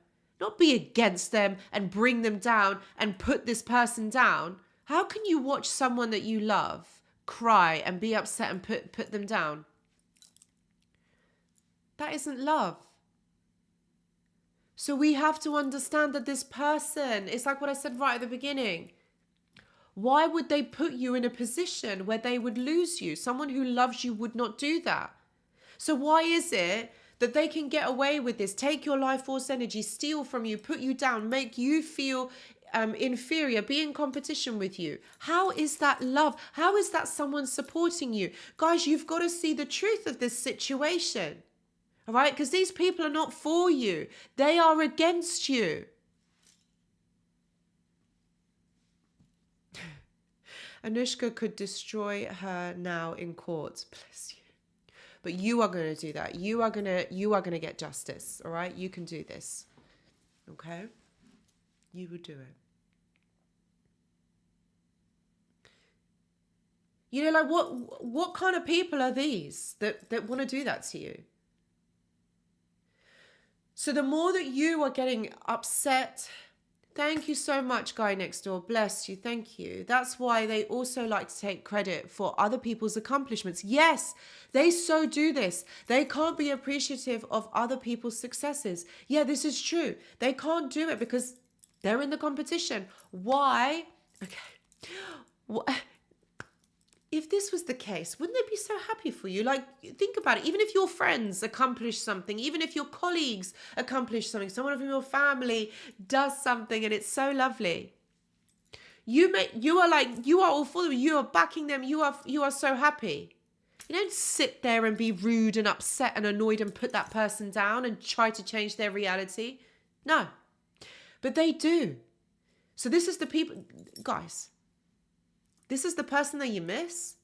not be against them and bring them down and put this person down. How can you watch someone that you love cry and be upset and put them down? That isn't love. So we have to understand that this person, it's like what I said right at the beginning. Why would they put you in a position where they would lose you? Someone who loves you would not do that. So why is it that they can get away with this, take your life force energy, steal from you, put you down, make you feel inferior, be in competition with you? How is that love? How is that someone supporting you? Guys, you've got to see the truth of this situation. All right? Because these people are not for you. They are against you. Anushka could destroy her now in court. Bless you. But you are going to do that. You are going to get justice. All right? You can do this. Okay? You will do it. You know, like what kind of people are these that want to do that to you? So the more that you are getting upset, thank you so much, guy next door. Bless you. Thank you. That's why they also like to take credit for other people's accomplishments. Yes, they so do this. They can't be appreciative of other people's successes. Yeah, this is true. They can't do it because they're in the competition. Why? Okay. If this was the case, wouldn't they be so happy for you? Like, think about it. Even if your friends accomplish something, even if your colleagues accomplish something, someone from your family does something and it's so lovely, you are all for them. You are backing them. You are so happy. You don't sit there and be rude and upset and annoyed and put that person down and try to change their reality. No, but they do. So this is the people, guys. This is the person that you miss?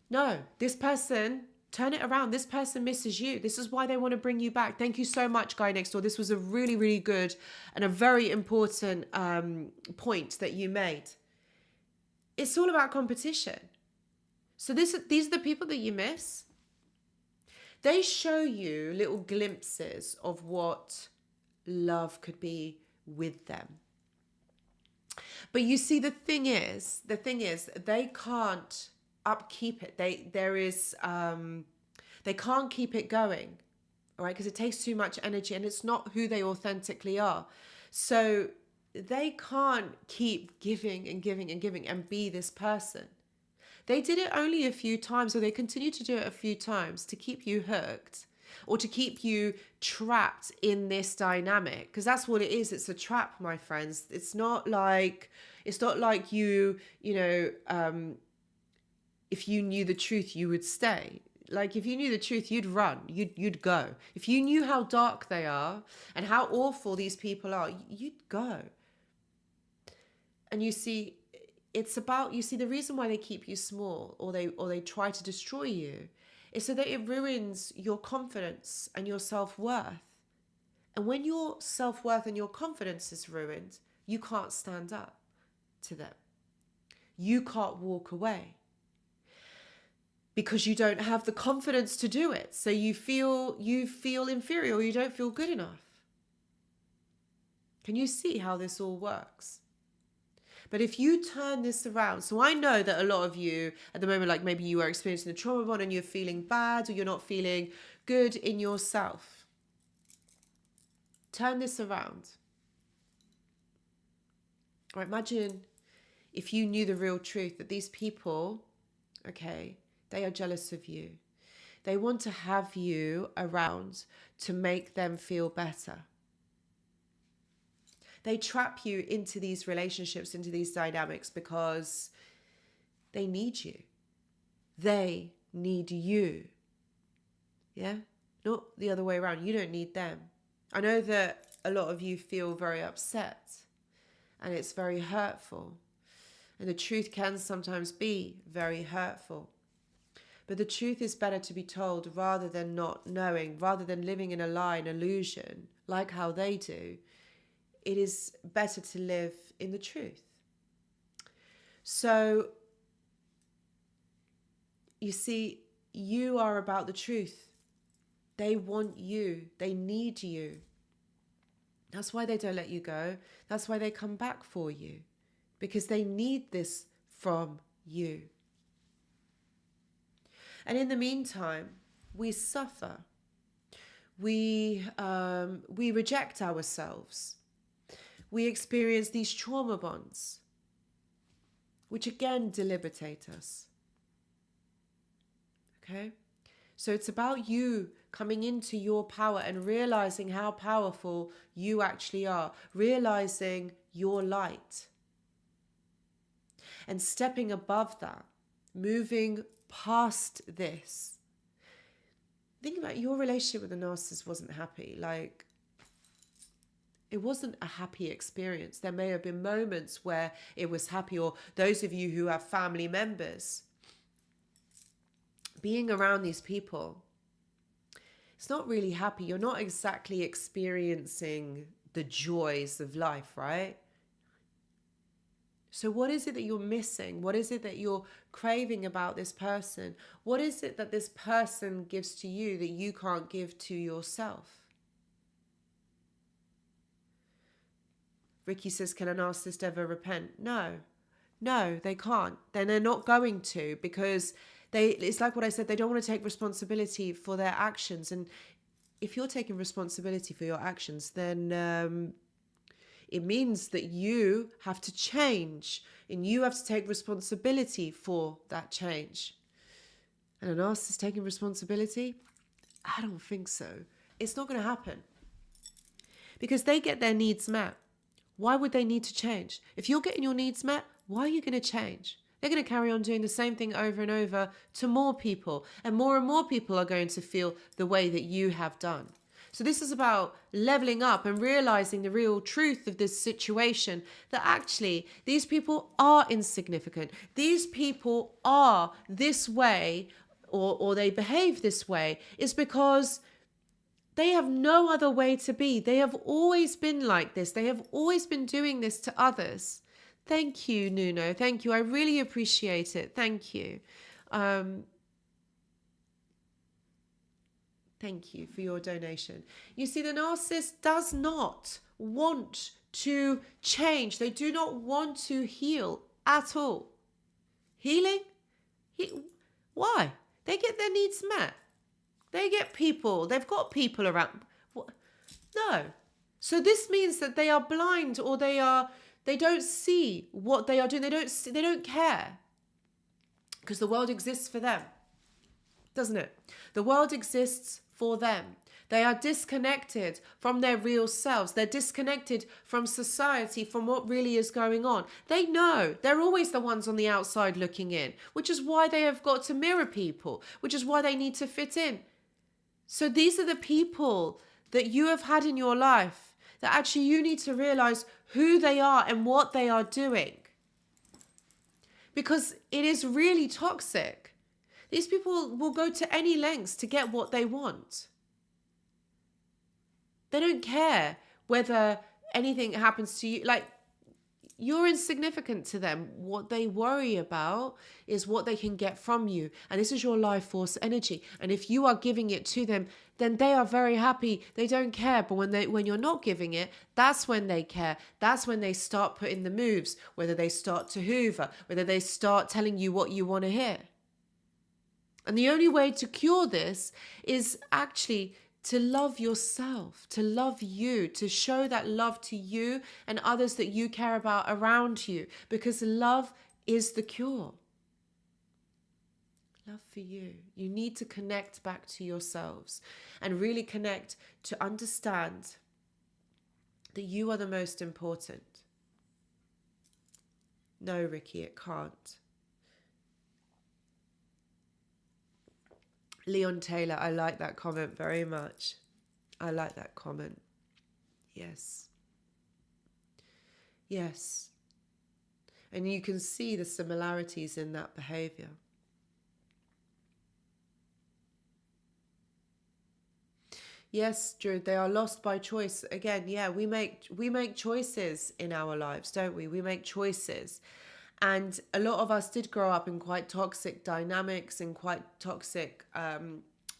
No, this person, turn it around. This person misses you. This is why they want to bring you back. Thank you so much, guy next door. This was a really, really good and a very important point that you made. It's all about competition. So these are the people that you miss. They show you little glimpses of what love could be with them. But you see, the thing is, they can't upkeep it. They can't keep it going, all right? Because it takes too much energy and it's not who they authentically are. So they can't keep giving and giving and giving and be this person. They did it only a few times, or they continue to do it a few times to keep you hooked or to keep you trapped in this dynamic, because that's what it is. It's a trap, my friends. It's not like you know, if you knew the truth, you would stay. Like, if you knew the truth, you'd run, you'd go. If you knew how dark they are and how awful these people are, you'd go. And you see, it's about, you see, the reason why they keep you small or they try to destroy you is so that it ruins your confidence and your self-worth. And when your self-worth and your confidence is ruined, you can't stand up to them. You can't walk away because you don't have the confidence to do it. So you feel inferior, or you don't feel good enough. Can you see how this all works? But if you turn this around, so I know that a lot of you at the moment, like maybe you are experiencing the trauma bond and you're feeling bad or you're not feeling good in yourself. Turn this around. Or imagine if you knew the real truth, that these people, okay, they are jealous of you. They want to have you around to make them feel better. They trap you into these relationships, into these dynamics, because they need you. They need you. Yeah? Not the other way around. You don't need them. I know that a lot of you feel very upset and it's very hurtful. And the truth can sometimes be very hurtful. But the truth is better to be told rather than not knowing, rather than living in a lie, an illusion, like how they do. It is better to live in the truth. So, you see, you are about the truth. They want you. They need you. That's why they don't let you go. That's why they come back for you. Because they need this from you. And in the meantime, we suffer. We reject ourselves. We experience these trauma bonds, which again debilitate us. Okay? So it's about you coming into your power and realizing how powerful you actually are, realizing your light, and stepping above that, moving past this. Think about your relationship with the narcissist wasn't happy. Like, it wasn't a happy experience. There may have been moments where it was happy, or those of you who have family members, being around these people, it's not really happy. You're not exactly experiencing the joys of life, right? So what is it that you're missing? What is it that you're craving about this person? What is it that this person gives to you that you can't give to yourself? Ricky says, can a narcissist ever repent? No, they can't. Then they're not going to, because it's like what I said, they don't want to take responsibility for their actions. And if you're taking responsibility for your actions, then it means that you have to change and you have to take responsibility for that change. And a narcissist taking responsibility? I don't think so. It's not going to happen. Because they get their needs met. Why would they need to change? If you're getting your needs met, why are you going to change? They're going to carry on doing the same thing over and over to more people. And more people are going to feel the way that you have done. So this is about leveling up and realizing the real truth of this situation, that actually these people are insignificant. These people are this way, or they behave this way, is because they have no other way to be. They have always been like this. They have always been doing this to others. Thank you, Nuno. Thank you. I really appreciate it. Thank you. Thank you for your donation. You see, the narcissist does not want to change. They do not want to heal at all. Healing? Why? They get their needs met. They get people. They've got people around. What? No. So this means that they are blind, or they don't see what they are doing. They don't care. Because the world exists for them. Doesn't it? The world exists for them. They are disconnected from their real selves. They're disconnected from society, from what really is going on. They know they're always the ones on the outside looking in, which is why they have got to mirror people, which is why they need to fit in. So these are the people that you have had in your life that actually you need to realize who they are and what they are doing. Because it is really toxic. These people will go to any lengths to get what they want. They don't care whether anything happens to you. Like, you're insignificant to them. What they worry about is what they can get from you. And this is your life force energy. And if you are giving it to them, then they are very happy. They don't care. But when you're not giving it, that's when they care. That's when they start putting the moves, whether they start to hoover, whether they start telling you what you want to hear. And the only way to cure this is actually to love yourself, to love you, to show that love to you and others that you care about around you, because love is the cure. Love for you. You need to connect back to yourselves and really connect to understand that you are the most important. No, Ricky, it can't. Leon Taylor, I like that comment very much. I like that comment. Yes. Yes. And you can see the similarities in that behavior. Yes, Drew, they are lost by choice. Again, yeah, we make choices in our lives, don't we? We make choices. And a lot of us did grow up in quite toxic dynamics and quite toxic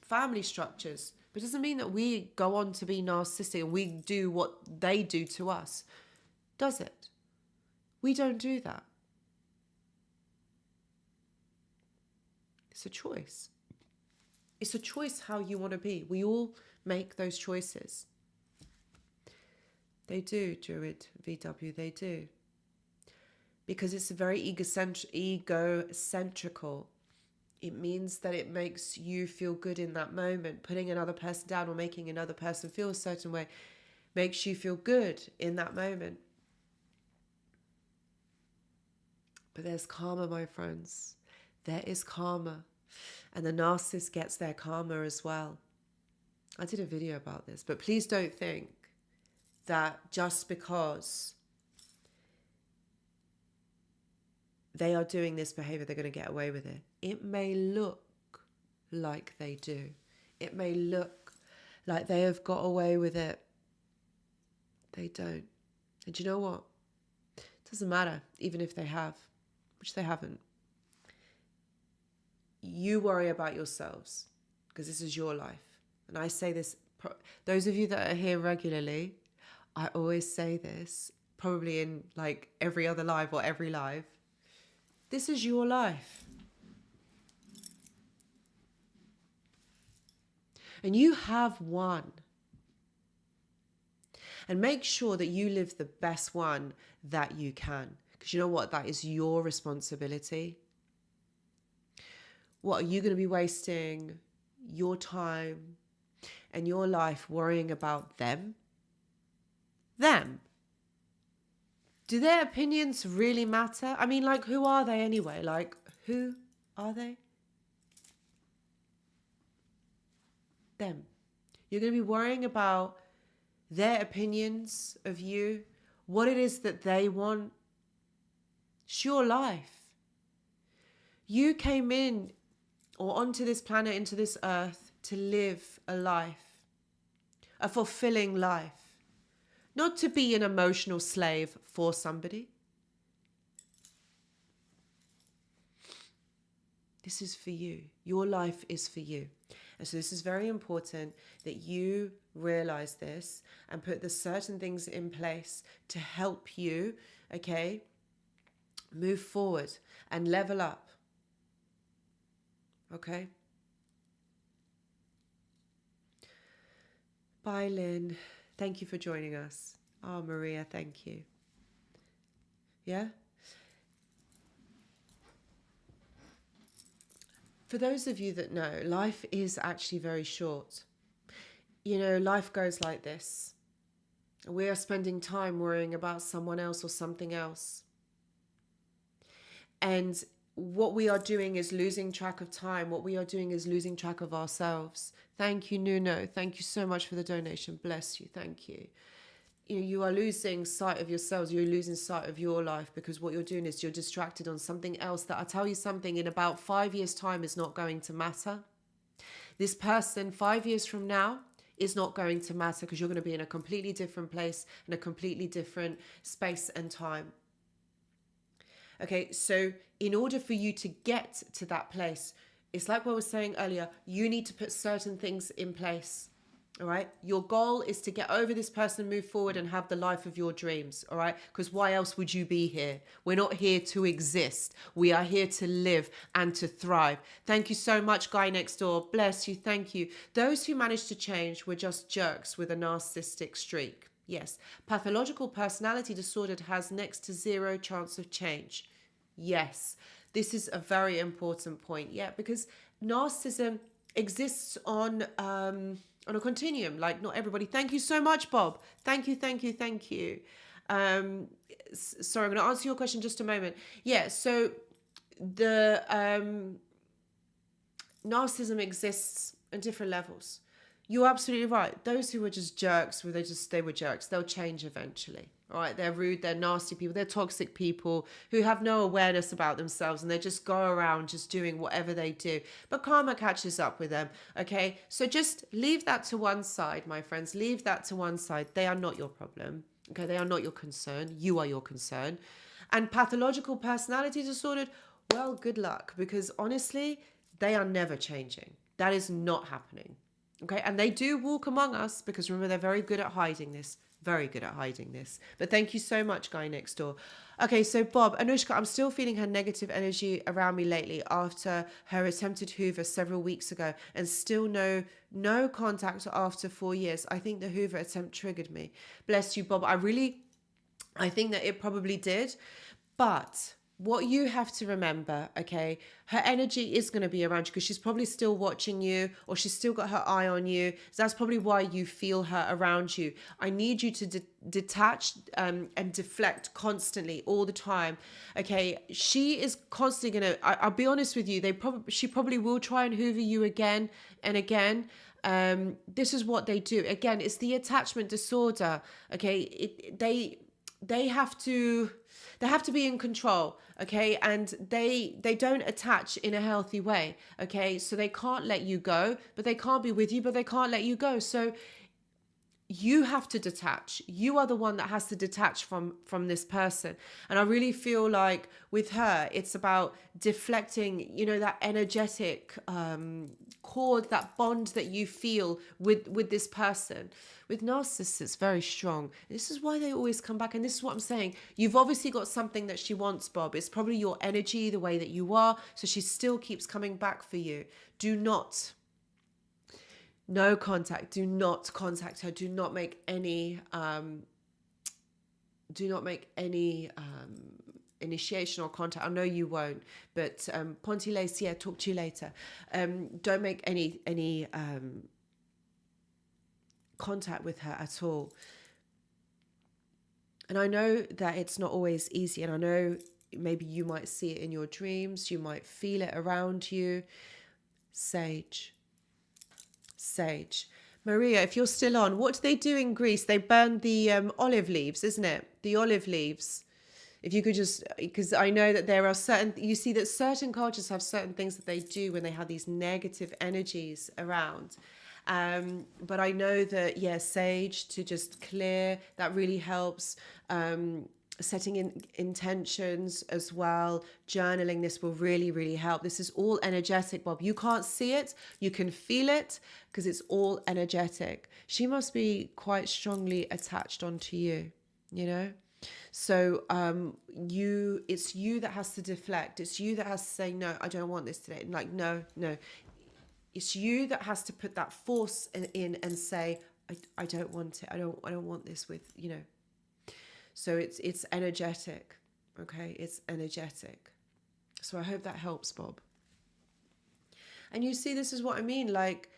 family structures. But it doesn't mean that we go on to be narcissistic and we do what they do to us. Does it? We don't do that. It's a choice. It's a choice how you want to be. We all make those choices. They do, Druid VW, they do. Because it's very egocentrical. It means that it makes you feel good in that moment. Putting another person down or making another person feel a certain way makes you feel good in that moment. But there's karma, my friends. There is karma. And the narcissist gets their karma as well. I did a video about this, but please don't think that just because they are doing this behavior, they're going to get away with it. It may look like they do. It may look like they have got away with it. They don't. And do you know what? Doesn't matter, even if they have, which they haven't. You worry about yourselves, because this is your life. And I say this, those of you that are here regularly, I always say this, probably in like every other live or every live. This is your life. And you have one. And make sure that you live the best one that you can. Because you know what? That is your responsibility. What are you going to be wasting your time and your life worrying about them? Them? Do their opinions really matter? I mean, like, who are they anyway? Like, who are they? Them. You're going to be worrying about their opinions of you, what it is that they want. It's your life. You came in or onto this planet, into this earth, to live a life, a fulfilling life, not to be an emotional slave for somebody. This is for you. Your life is for you. And so this is very important that you realize this and put the certain things in place to help you, okay, move forward and level up. Okay? Bye, Lynn. Thank you for joining us. Oh, Maria, thank you. Yeah? For those of you that know, life is actually very short. You know, life goes like this. We are spending time worrying about someone else or something else. And what we are doing is losing track of time. What we are doing is losing track of ourselves. Thank you, Nuno. Thank you so much for the donation. Bless you. Thank you. You are losing sight of yourselves. You're losing sight of your life, because what you're doing is you're distracted on something else that, I tell you something, in about 5 years' time is not going to matter. This person 5 years from now is not going to matter, because you're going to be in a completely different place, in a completely different space and time. Okay, so in order for you to get to that place, it's like what I was saying earlier, you need to put certain things in place. All right. Your goal is to get over this person, move forward and have the life of your dreams. All right. Because why else would you be here? We're not here to exist. We are here to live and to thrive. Thank you so much, Guy Next Door. Bless you. Thank you. Those who managed to change were just jerks with a narcissistic streak. Yes. Pathological personality disorder has next to zero chance of change. Yes. This is a very important point. Yeah. Because narcissism exists on a continuum, like not everybody. Thank you so much, Bob. Thank you, thank you, thank you. Sorry, I'm going to answer your question in just a moment. Yeah, so the narcissism exists on different levels. You're absolutely right. Those who were just jerks, they were jerks. They'll change eventually. All right, they're rude, they're nasty people, they're toxic people who have no awareness about themselves, and they just go around just doing whatever they do. But karma catches up with them, okay? So just leave that to one side, my friends. Leave that to one side. They are not your problem, okay? They are not your concern. You are your concern. And pathological personality disorder, well, good luck, because honestly, they are never changing. That is not happening, okay? And they do walk among us, because remember, they're very good at hiding this. Very good at hiding this. But thank you so much, Guy Next Door. Okay, so Bob, Anushka, I'm still feeling her negative energy around me lately after her attempted Hoover several weeks ago, and still no contact after 4 years. I think the Hoover attempt triggered me. Bless you, Bob. I think that it probably did. But what you have to remember, okay, her energy is going to be around you because she's probably still watching you, or she's still got her eye on you. So that's probably why you feel her around you. I need you to detach and deflect constantly all the time. Okay, she is constantly going to, I'll be honest with you, she probably will try and hoover you again and again. This is what they do. Again, it's the attachment disorder. Okay, they have to be in control, okay? And they don't attach in a healthy way, okay? So they can't let you go, but they can't be with you, but they can't let you go. So you have to detach. You are the one that has to detach from this person. And I really feel like with her, it's about deflecting, you know, that energetic cord, that bond that you feel with this person. With narcissists, it's very strong. This is why they always come back. And this is what I'm saying. You've obviously got something that she wants, Bob. It's probably your energy, the way that you are. So she still keeps coming back for you. Do not. No contact. Do not contact her. Do not make any initiation or contact. I know you won't, but Ponty Lace, yeah, talk to you later. Don't make any contact with her at all. And I know that it's not always easy, and I know maybe you might see it in your dreams, you might feel it around you. Sage. Maria, if you're still on, what do they do in Greece? They burn the olive leaves, isn't it? The olive leaves. If you could just, because I know that there are certain, you see that certain cultures have certain things that they do when they have these negative energies around. But I know that, yeah, sage to just clear, that really helps. Setting in intentions as well, journaling, this will really, really help. This is all energetic, Bob. You can't see it, you can feel it because it's all energetic. She must be quite strongly attached onto you, you know? So it's you that has to deflect. It's you that has to say, no, I don't want this today. Like, no. It's you that has to put that force in and say, I don't want it. I don't want this with, you know. So it's energetic, okay? It's energetic. So I hope that helps, Bob. And you see, this is what I mean. Like,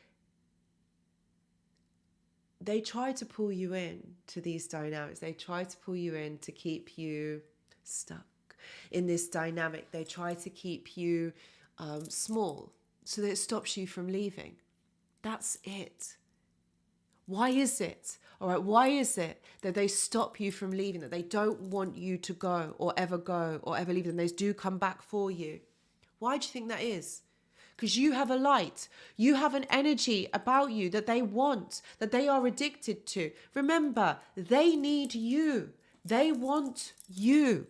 they try to pull you in to these dynamics. They try to pull you in to keep you stuck in this dynamic. They try to keep you small so that it stops you from leaving. That's it. Why is it? All right, why is it that they stop you from leaving, that they don't want you to go or ever leave them? They do come back for you. Why do you think that is? Because you have a light. You have an energy about you that they want, that they are addicted to. Remember, they need you. They want you.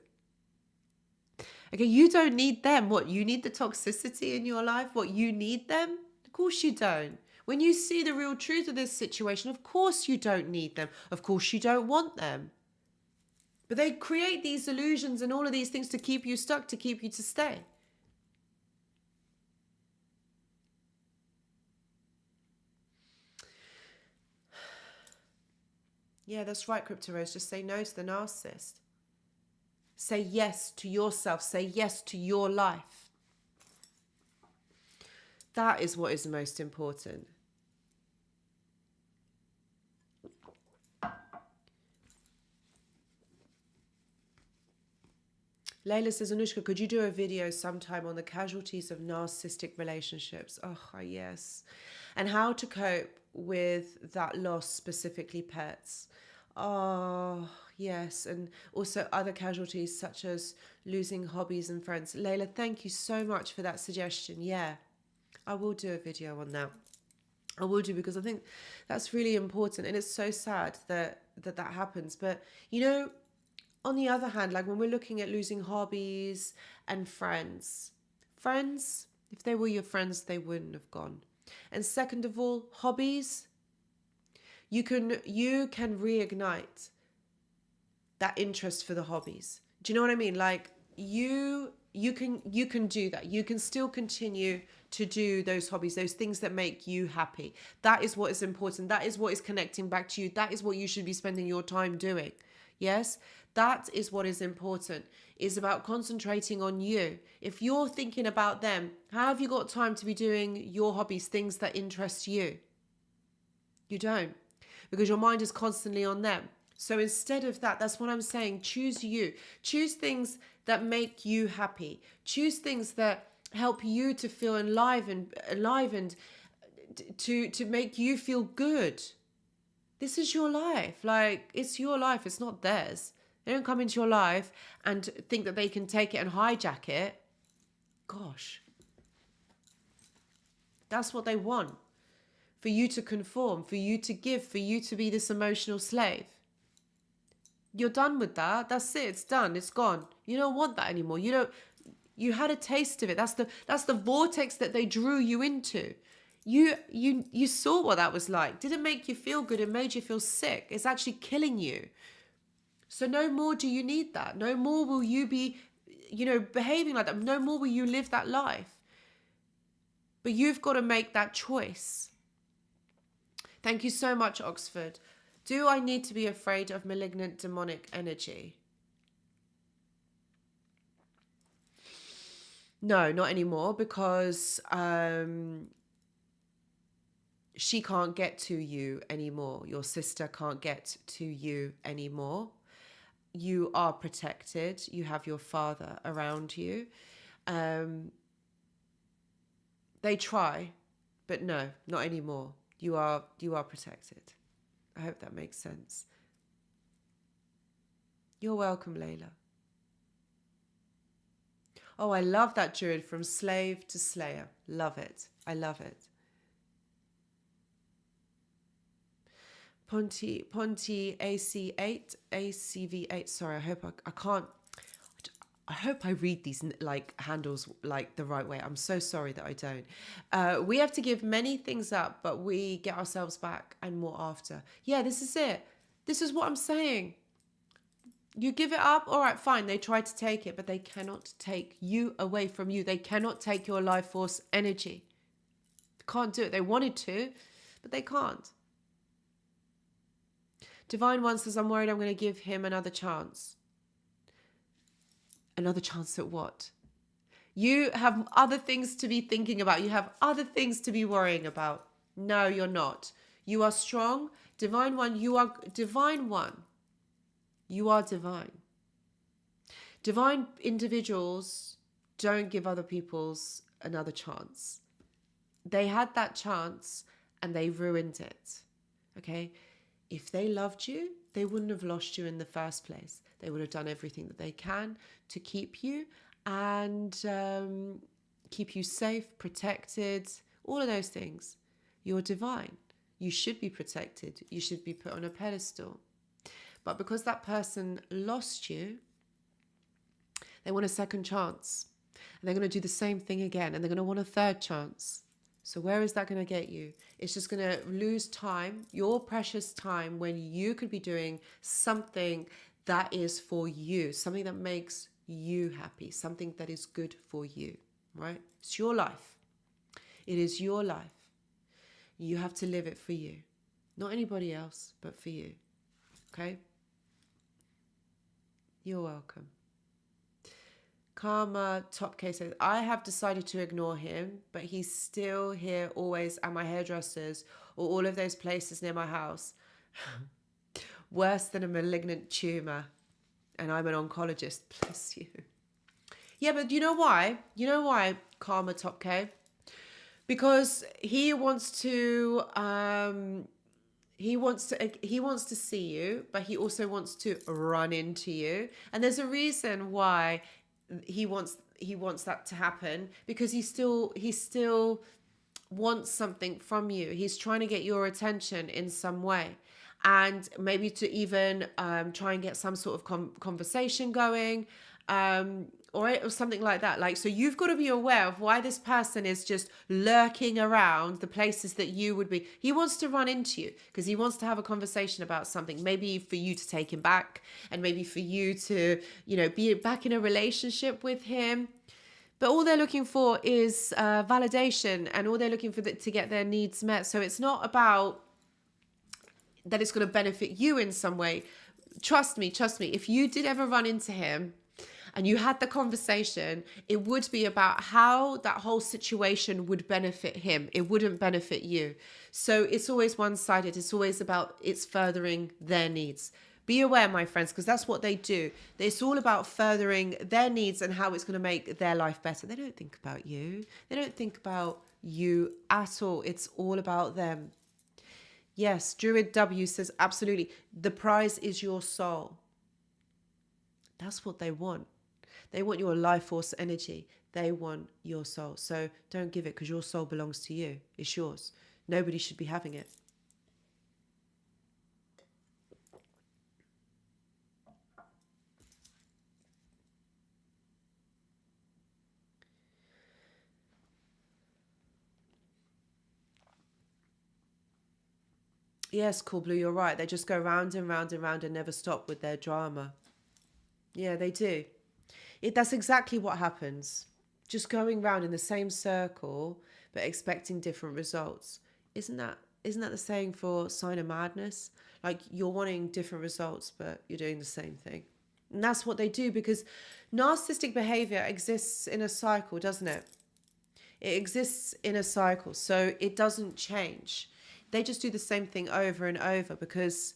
Okay, you don't need them. What, you need the toxicity in your life? What, you need them? Of course you don't. When you see the real truth of this situation, of course you don't need them. Of course you don't want them. But they create these illusions and all of these things to keep you stuck, to keep you to stay. Yeah, that's right, Crypto Rose. Just say no to the narcissist. Say yes to yourself. Say yes to your life. That is what is the most important. Layla says, Anushka, could you do a video sometime on the casualties of narcissistic relationships? Oh, yes. And how to cope with that loss, specifically pets. Oh, yes. And also other casualties such as losing hobbies and friends. Layla, thank you so much for that suggestion. Yeah, I will do a video on that. I will do, because I think that's really important. And it's so sad that happens. But, you know, on the other hand, like when we're looking at losing hobbies and friends, if they were your friends, they wouldn't have gone. And second of all, hobbies, you can reignite that interest for the hobbies. Do you know what I mean? Like you can do that. You can still continue to do those hobbies, those things that make you happy. That is what is important. That is what is connecting back to you. That is what you should be spending your time doing. Yes, that is what is important. Is about concentrating on you. If you're thinking about them, how have you got time to be doing your hobbies, things that interest you? You don't, because your mind is constantly on them. So instead of that, that's what I'm saying. Choose you. Choose things that make you happy. Choose things that help you to feel alive and to make you feel good. This is your life. Like, it's your life. It's not theirs. They don't come into your life and think that they can take it and hijack it. Gosh. That's what they want. for you to conform, for you to give, for you to be this emotional slave. You're done with that. That's it. It's done. It's gone. You don't want that anymore. You had a taste of it. That's the vortex that they drew you into. You saw what that was like. Didn't make you feel good. It made you feel sick. It's actually killing you. So no more do you need that. No more will you be, behaving like that. No more will you live that life. But you've got to make that choice. Thank you so much, Oxford. Do I need to be afraid of malignant demonic energy? No, not anymore, because she can't get to you anymore. Your sister can't get to you anymore. You are protected. You have your father around you. They try, but no, not anymore. You are protected. I hope that makes sense. You're welcome, Layla. Oh, I love that, Druid, from slave to slayer. Love it. I love it. Ponty AC8, ACV8. Sorry, I hope I can't. I hope I read these handles the right way. I'm so sorry that I don't. We have to give many things up, but we get ourselves back and more after. Yeah, this is it. This is what I'm saying. You give it up, all right, fine. They try to take it, but they cannot take you away from you. They cannot take your life force energy. Can't do it. They wanted to, but they can't. Divine One says, I'm worried I'm going to give him another chance. Another chance at what? You have other things to be thinking about. You have other things to be worrying about. No, you're not. You are strong. Divine One, you are Divine One. You are divine. Divine individuals don't give other people's another chance. They had that chance and they ruined it. Okay? If they loved you, they wouldn't have lost you in the first place. They would have done everything that they can to keep you and keep you safe, protected, all of those things. You're divine. You should be protected. You should be put on a pedestal. But because that person lost you, they want a second chance. And they're going to do the same thing again. And they're going to want a third chance. So where is that going to get you? It's just going to lose time, your precious time, when you could be doing something that is for you, something that makes you happy, something that is good for you, right? It's your life. It is your life. You have to live it for you. Not anybody else, but for you. Okay? You're welcome. Karma Top K says, I have decided to ignore him, but he's still here always at my hairdresser's or all of those places near my house. Worse than a malignant tumor. And I'm an oncologist. Bless you. Yeah, but you know why? You know why, Karma Top K? Because he wants to see you, but he also wants to run into you. And there's a reason why he wants that to happen, because he still wants something from you. He's trying to get your attention in some way, and maybe to even try and get some sort of conversation going, or something like that. Like, so you've got to be aware of why this person is just lurking around the places that you would be. He wants to run into you because he wants to have a conversation about something, maybe for you to take him back, and maybe for you to, be back in a relationship with him. But all they're looking for is validation, and all they're looking for to get their needs met. So it's not about that it's going to benefit you in some way. Trust me, if you did ever run into him and you had the conversation, it would be about how that whole situation would benefit him. It wouldn't benefit you. So it's always one-sided. It's always about it's furthering their needs. Be aware, my friends, because that's what they do. It's all about furthering their needs and how it's going to make their life better. They don't think about you. They don't think about you at all. It's all about them. Yes, Druid W says, absolutely. The prize is your soul. That's what they want. They want your life force energy. They want your soul. So don't give it, because your soul belongs to you. It's yours. Nobody should be having it. Yes, Cool Blue, you're right. They just go round and round and round and never stop with their drama. Yeah, they do. That's exactly what happens. Just going round in the same circle, but expecting different results. Isn't that the saying for sign of madness? Like, you're wanting different results, but you're doing the same thing. And that's what they do, because narcissistic behavior exists in a cycle, doesn't it? It exists in a cycle, so it doesn't change. They just do the same thing over and over because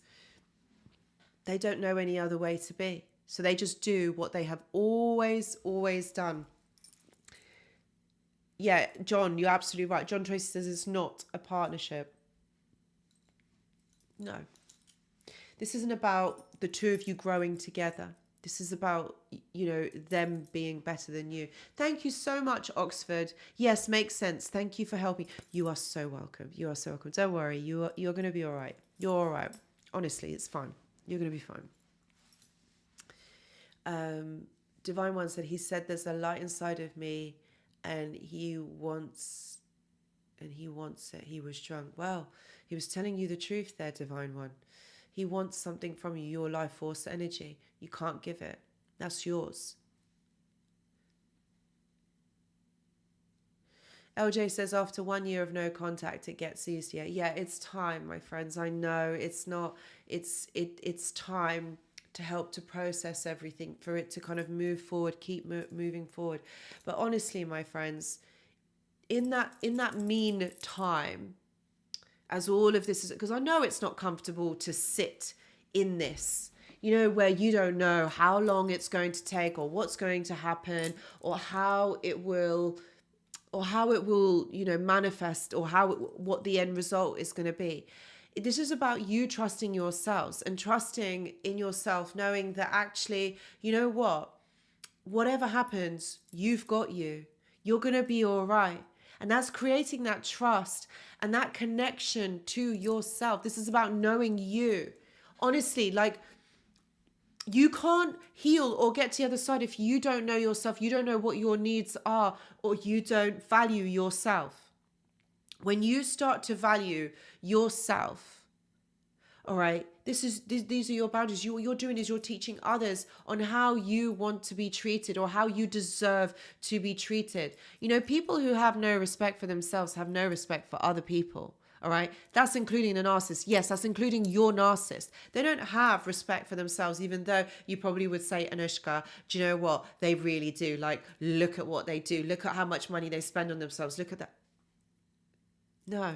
they don't know any other way to be. So they just do what they have always done. Yeah, John, you're absolutely right. John Tracy says it's not a partnership. No. This isn't about the two of you growing together. This is about, them being better than you. Thank you so much, Oxford. Yes, makes sense. Thank you for helping. You are so welcome. You are so welcome. Don't worry. You're going to be all right. You're all right. Honestly, it's fine. You're going to be fine. Divine One said, he said there's a light inside of me and he wants it. He was drunk. Well, he was telling you the truth there, Divine One. He wants something from you, your life force energy. You can't give it. That's yours. LJ says after 1 year of no contact, it gets easier. Yeah, it's time, my friends. I know it's not. It's time to help to process everything, for it to kind of move forward, keep moving forward. But honestly, my friends, in that mean time, as all of this is, because I know it's not comfortable to sit in this, where you don't know how long it's going to take or what's going to happen or how it will manifest, or what the end result is going to be. This is about you trusting yourselves and trusting in yourself, knowing that actually, whatever happens, you've got you. You're going to be all right. And that's creating that trust and that connection to yourself. This is about knowing you. Honestly, like, you can't heal or get to the other side if you don't know yourself, you don't know what your needs are, or you don't value yourself. When you start to value yourself, all right, these are your boundaries. What you're doing is you're teaching others on how you want to be treated or how you deserve to be treated. People who have no respect for themselves have no respect for other people. All right, that's including the narcissist. Yes, that's including your narcissist. They don't have respect for themselves, even though you probably would say, Anushka, do you know what? They really do. Like, look at what they do. Look at how much money they spend on themselves. Look at that. No,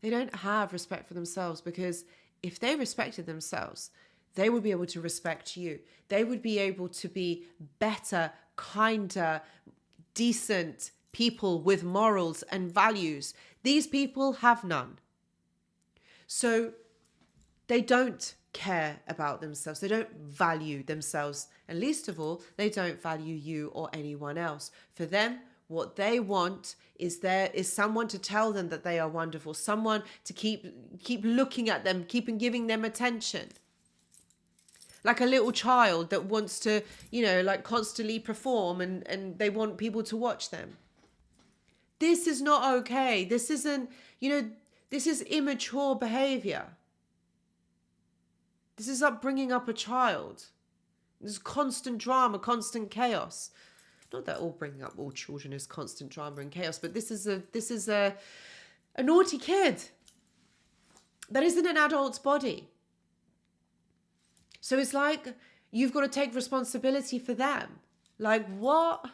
they don't have respect for themselves, because if they respected themselves, they would be able to respect you. They would be able to be better, kinder, decent people with morals and values. These people have none. So they don't care about themselves. They don't value themselves. And least of all, they don't value you or anyone else. For them, what they want is someone to tell them that they are wonderful, someone to keep looking at them, keep giving them attention. Like a little child that wants to, like constantly perform and they want people to watch them. This is not okay. This isn't, this is immature behavior. This is bringing up a child. There's constant drama, constant chaos. Not that bringing up all children is constant drama and chaos, but this is a naughty kid that is in an adult's body. So it's like you've got to take responsibility for them. Like, what?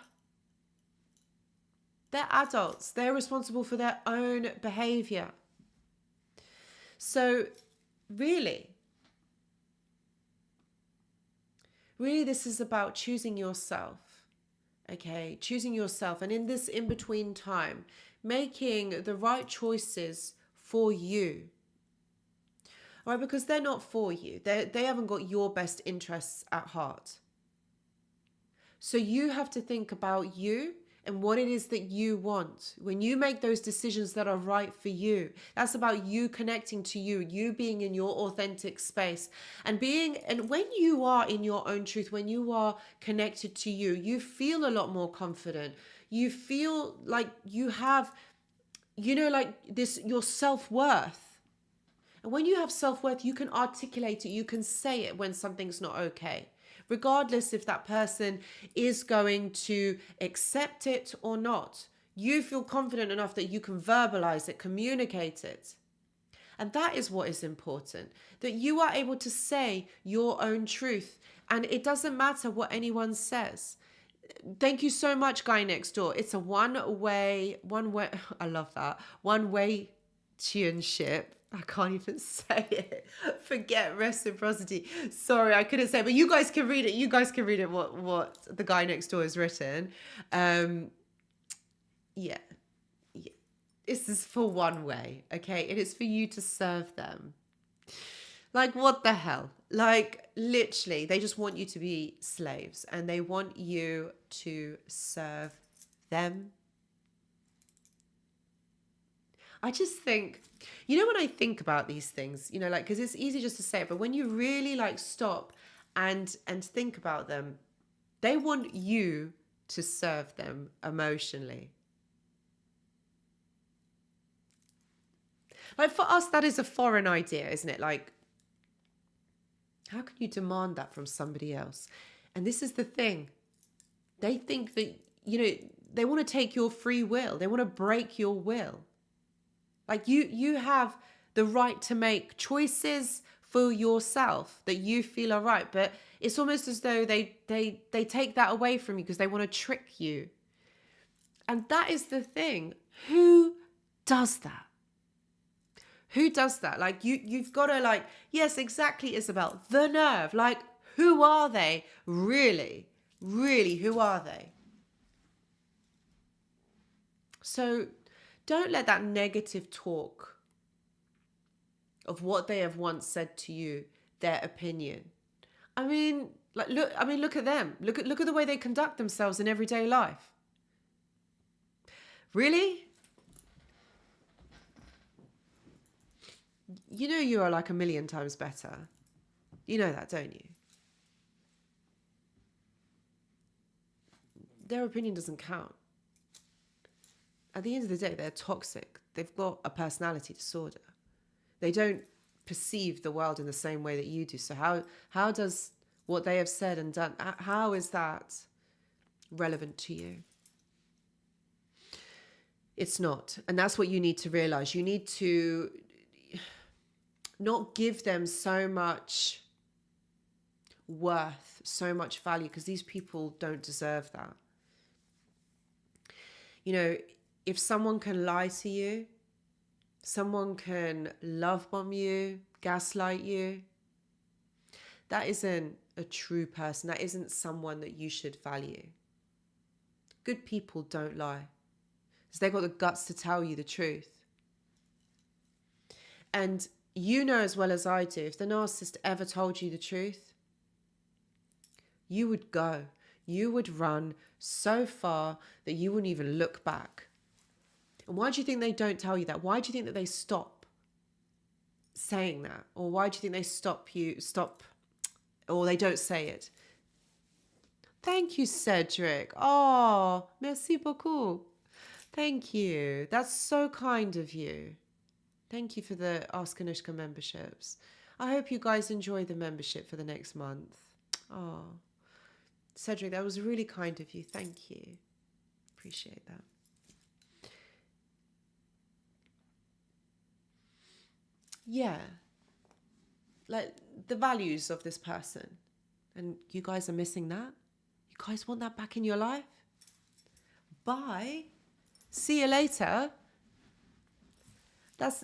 They're adults. They're responsible for their own behavior. So really, this is about choosing yourself. Okay, choosing yourself. And in this in-between time, making the right choices for you. All right, because they're not for you. They haven't got your best interests at heart. So you have to think about you and what it is that you want. When you make those decisions that are right for you, that's about you connecting to you being in your authentic space and when you are in your own truth, when you are connected to you, you feel a lot more confident. You feel like you have, like this, your self-worth. And when you have self-worth, you can articulate it, you can say it when something's not okay, regardless if that person is going to accept it or not. You feel confident enough that you can verbalize it, communicate it. And that is what is important, that you are able to say your own truth. And it doesn't matter what anyone says. Thank you so much, guy next door. It's a one-way, I love that, one-way ship. I can't even say it. Forget reciprocity. Sorry, I couldn't say it, but you guys can read it. You guys can read it, what the guy next door has written. Yeah. This is for one way, okay? And it's for you to serve them. Like, what the hell? Like, literally, they just want you to be slaves and they want you to serve them. I just think, when I think about these things, because it's easy just to say it, but when you really stop and think about them, they want you to serve them emotionally. Like, for us, that is a foreign idea, isn't it? Like, how can you demand that from somebody else? And this is the thing. They think that, they want to take your free will. They want to break your will. Like, you have the right to make choices for yourself that you feel are right. But it's almost as though they take that away from you because they want to trick you. And that is the thing. Who does that? Who does that? Like, you've got to, yes, exactly, Isabel. The nerve. Like, who are they? Really, who are they? So don't let that negative talk of what they have once said to you, their opinion. Look at them. Look at the way they conduct themselves in everyday life. Really? You are like a million times better. You know that, don't you? Their opinion doesn't count. At the end of the day, they're toxic. They've got a personality disorder. They don't perceive the world in the same way that you do. So how does what they have said and done, how is that relevant to you? It's not. And that's what you need to realize. You need to not give them so much worth, so much value, because these people don't deserve that. If someone can lie to you, someone can love bomb you, gaslight you, that isn't a true person. That isn't someone that you should value. Good people don't lie, because they've got the guts to tell you the truth. And you know as well as I do, if the narcissist ever told you the truth, you would go. You would run so far that you wouldn't even look back. And why do you think they don't tell you that? Why do you think that they stop saying that? Or why do you think they stop, or they don't say it? Thank you, Cedric. Oh, merci beaucoup. Thank you. That's so kind of you. Thank you for the Ask Anushka memberships. I hope you guys enjoy the membership for the next month. Oh, Cedric, that was really kind of you. Thank you. Appreciate that. Yeah. Like, the values of this person. And you guys are missing that? You guys want that back in your life? Bye. See you later.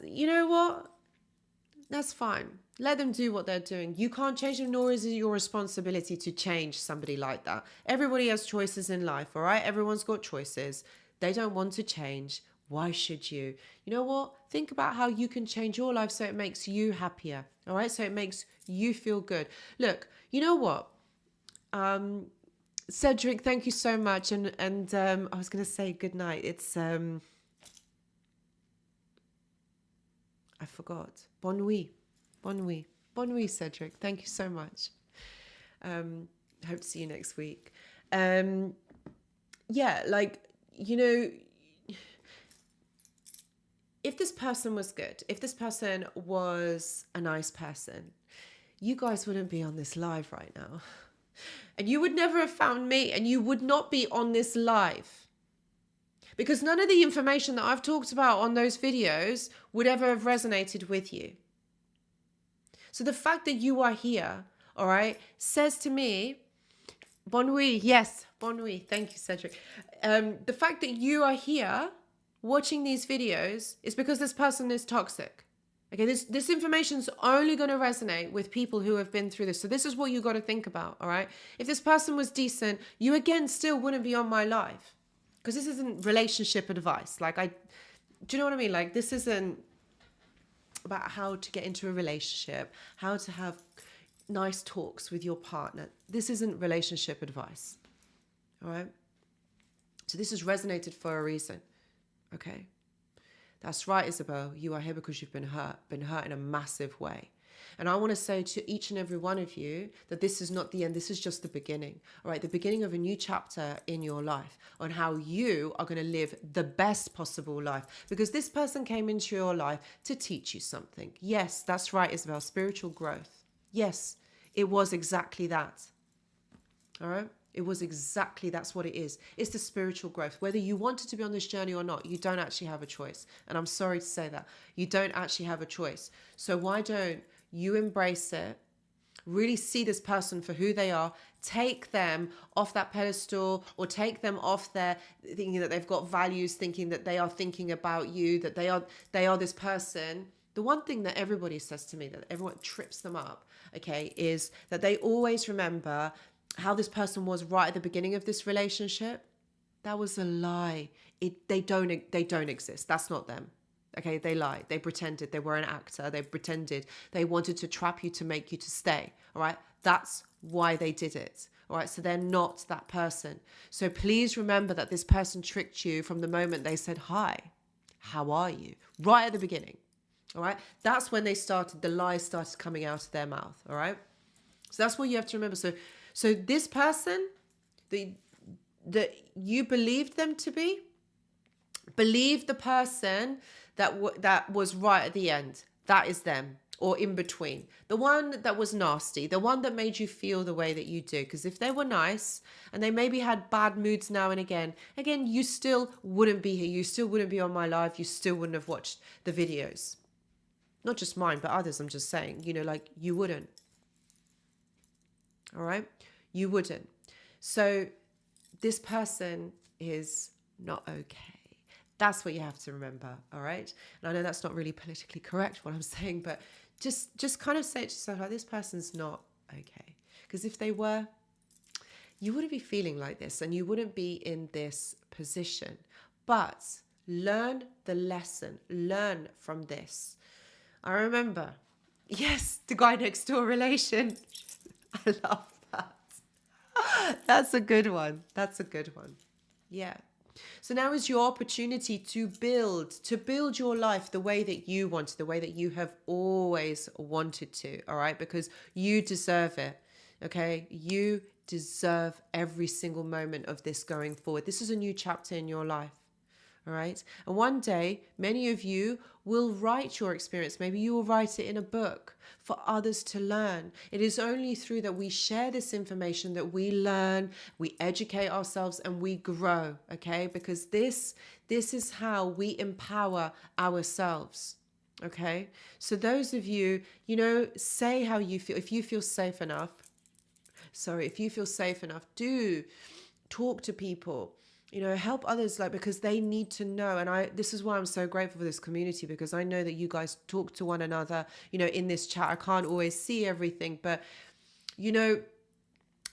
You know what? That's fine. Let them do what they're doing. You can't change them, nor is it your responsibility to change somebody like that. Everybody has choices in life, all right? Everyone's got choices. They don't want to change. Why should you? You know what? Think about how you can change your life so it makes you happier, all right? So it makes you feel good. Look, you know what? Cedric, thank you so much. And I was going to say good night. It's I forgot. Bonne nuit. Bonne nuit. Bonne nuit, Cedric. Thank you so much. Hope to see you next week. Yeah, like, you know, if this person was good, if this person was a nice person, you guys wouldn't be on this live right now. And you would never have found me, and you would not be on this live. Because none of the information that I've talked about on those videos would ever have resonated with you. So the fact that you are here, all right, says to me, bonne nuit, yes, bonne nuit, thank you, Cedric. The fact that you are here watching these videos is because this person is toxic. Okay, this information is only going to resonate with people who have been through this. So this is what you got to think about, all right? If this person was decent, you again still wouldn't be on my live. Because this isn't relationship advice. Like, do you know what I mean? Like, this isn't about how to get into a relationship, how to have nice talks with your partner. This isn't relationship advice, all right? So this has resonated for a reason, okay? That's right, Isabel. You are here because you've been hurt in a massive way. And I want to say to each and every one of you that this is not the end. This is just the beginning. All right, the beginning of a new chapter in your life on how you are going to live the best possible life. Because this person came into your life to teach you something. Yes, that's right, Isabel. Spiritual growth. Yes, it was exactly that. All right. It was exactly, that's what it is. It's the spiritual growth. Whether you wanted to be on this journey or not, you don't actually have a choice. And I'm sorry to say that. You don't actually have a choice. So why don't you embrace it? Really see this person for who they are. Take them off that pedestal, or take them off there thinking that they've got values, thinking that they are thinking about you, that they are this person. The one thing that everybody says to me, that everyone trips them up, okay, is that they always remember how this person was right at the beginning of this relationship. That was a lie. They don't exist. That's not them. Okay, they lied. They pretended they were an actor. They pretended they wanted to trap you to make you to stay. All right, that's why they did it. All right, so they're not that person. So please remember that this person tricked you from the moment they said, hi, how are you? Right at the beginning. All right, that's when the lies started coming out of their mouth. All right, so that's what you have to remember. So this person that you believed them to be, believe the person that was right at the end. That is them, or in between. The one that was nasty, the one that made you feel the way that you do. Because if they were nice and they maybe had bad moods now and again, you still wouldn't be here. You still wouldn't be on my live. You still wouldn't have watched the videos. Not just mine, but others, I'm just saying. Like, you wouldn't. All right? You wouldn't. So this person is not okay. That's what you have to remember, all right? And I know that's not really politically correct what I'm saying, but just kind of say it to yourself, like, this person's not okay. Because if they were, you wouldn't be feeling like this, and you wouldn't be in this position. But learn the lesson. Learn from this. I remember, yes, the guy next door relation. I love that. That's a good one. That's a good one. Yeah. So now is your opportunity to build your life the way that you want to, the way that you have always wanted to, all right? Because you deserve it, okay? You deserve every single moment of this going forward. This is a new chapter in your life. All right. And one day, many of you will write your experience. Maybe you will write it in a book for others to learn. It is only through that we share this information that we learn, we educate ourselves, and we grow. Okay. Because this is how we empower ourselves. Okay. So those of you, say how you feel. If you feel safe enough, do talk to people. Help others, because they need to know. And this is why I'm so grateful for this community, because I know that you guys talk to one another, in this chat. I can't always see everything, but,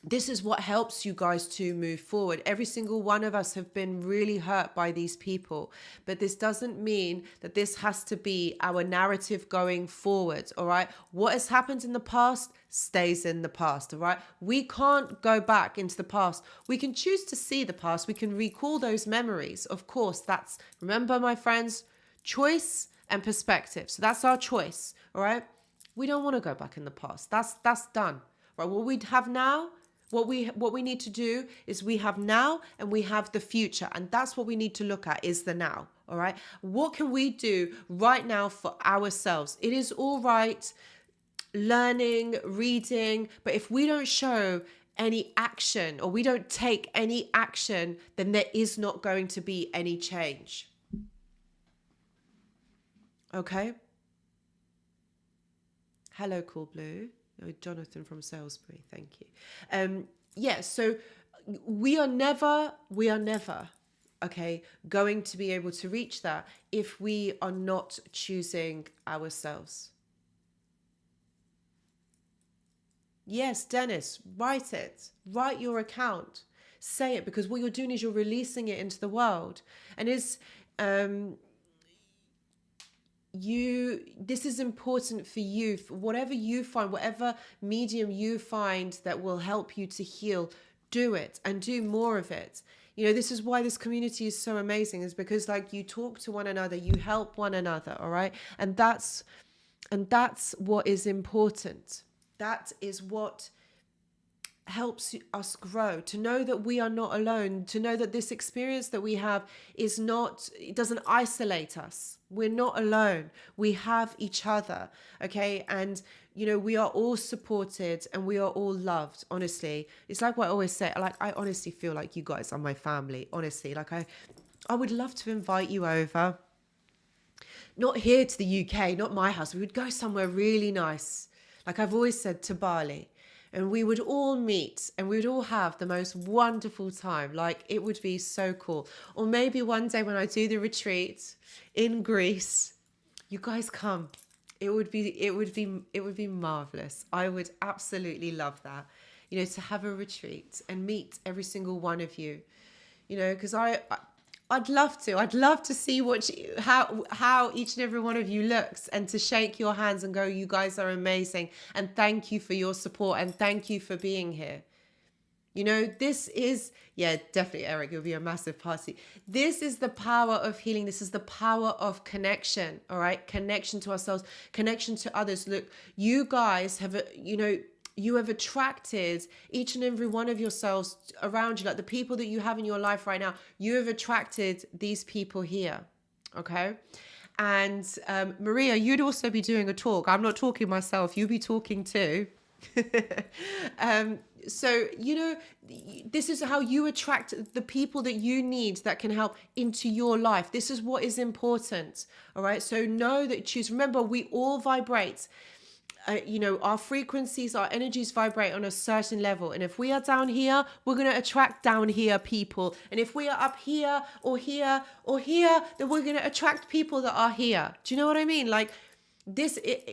this is what helps you guys to move forward. Every single one of us have been really hurt by these people, but this doesn't mean that this has to be our narrative going forward. All right. What has happened in the past stays in the past. All right. We can't go back into the past. We can choose to see the past. We can recall those memories. Of course, remember, my friends, choice and perspective. So that's our choice. All right. We don't want to go back in the past. That's done. Right. What we have now, what we need to do is we have now and we have the future. And that's what we need to look at, is the now. All right. What can we do right now for ourselves? It is all right learning, reading, but if we don't show any action, or we don't take any action, then there is not going to be any change. Okay. Hello, Cool Blue. Oh, Jonathan from Salisbury, thank you. So we are never, okay, going to be able to reach that if we are not choosing ourselves. Yes, Dennis, write it. Write your account. Say it, because what you're doing is you're releasing it into the world. And this is important for you. For whatever you find, whatever medium you find that will help you to heal, do it and do more of it. This is why this community is so amazing, is because you talk to one another, you help one another. All right. And that's what is important. That is what helps us grow, to know that we are not alone, to know that this experience that we have it doesn't isolate us. We're not alone. We have each other. Okay. And, we are all supported and we are all loved. Honestly, it's like what I always say, I honestly feel like you guys are my family. Honestly, I would love to invite you over, not here to the UK, not my house. We would go somewhere really nice. Like I've always said, to Bali. And we would all meet and we would all have the most wonderful time. It would be so cool. Or maybe one day when I do the retreat in Greece, you guys come. It would be marvelous. I would absolutely love that. To have a retreat and meet every single one of you. Because I'd love to see how each and every one of you looks, and to shake your hands and go, you guys are amazing. And thank you for your support. And thank you for being here. This is, definitely, Eric, it'll be a massive party. This is the power of healing. This is the power of connection. All right. Connection to ourselves, connection to others. Look, you guys have, you have attracted each and every one of yourselves around you, like the people that you have in your life right now. You have attracted these people here. Okay. And Maria, you'd also be doing a talk. I'm not talking myself. You'll be talking too. So, this is how you attract the people that you need that can help into your life. This is what is important. All right. So know that choose. Remember, we all vibrate. Our frequencies, our energies vibrate on a certain level. And if we are down here, we're going to attract down here people. And if we are up here or here or here, then we're going to attract people that are here. Do you know what I mean?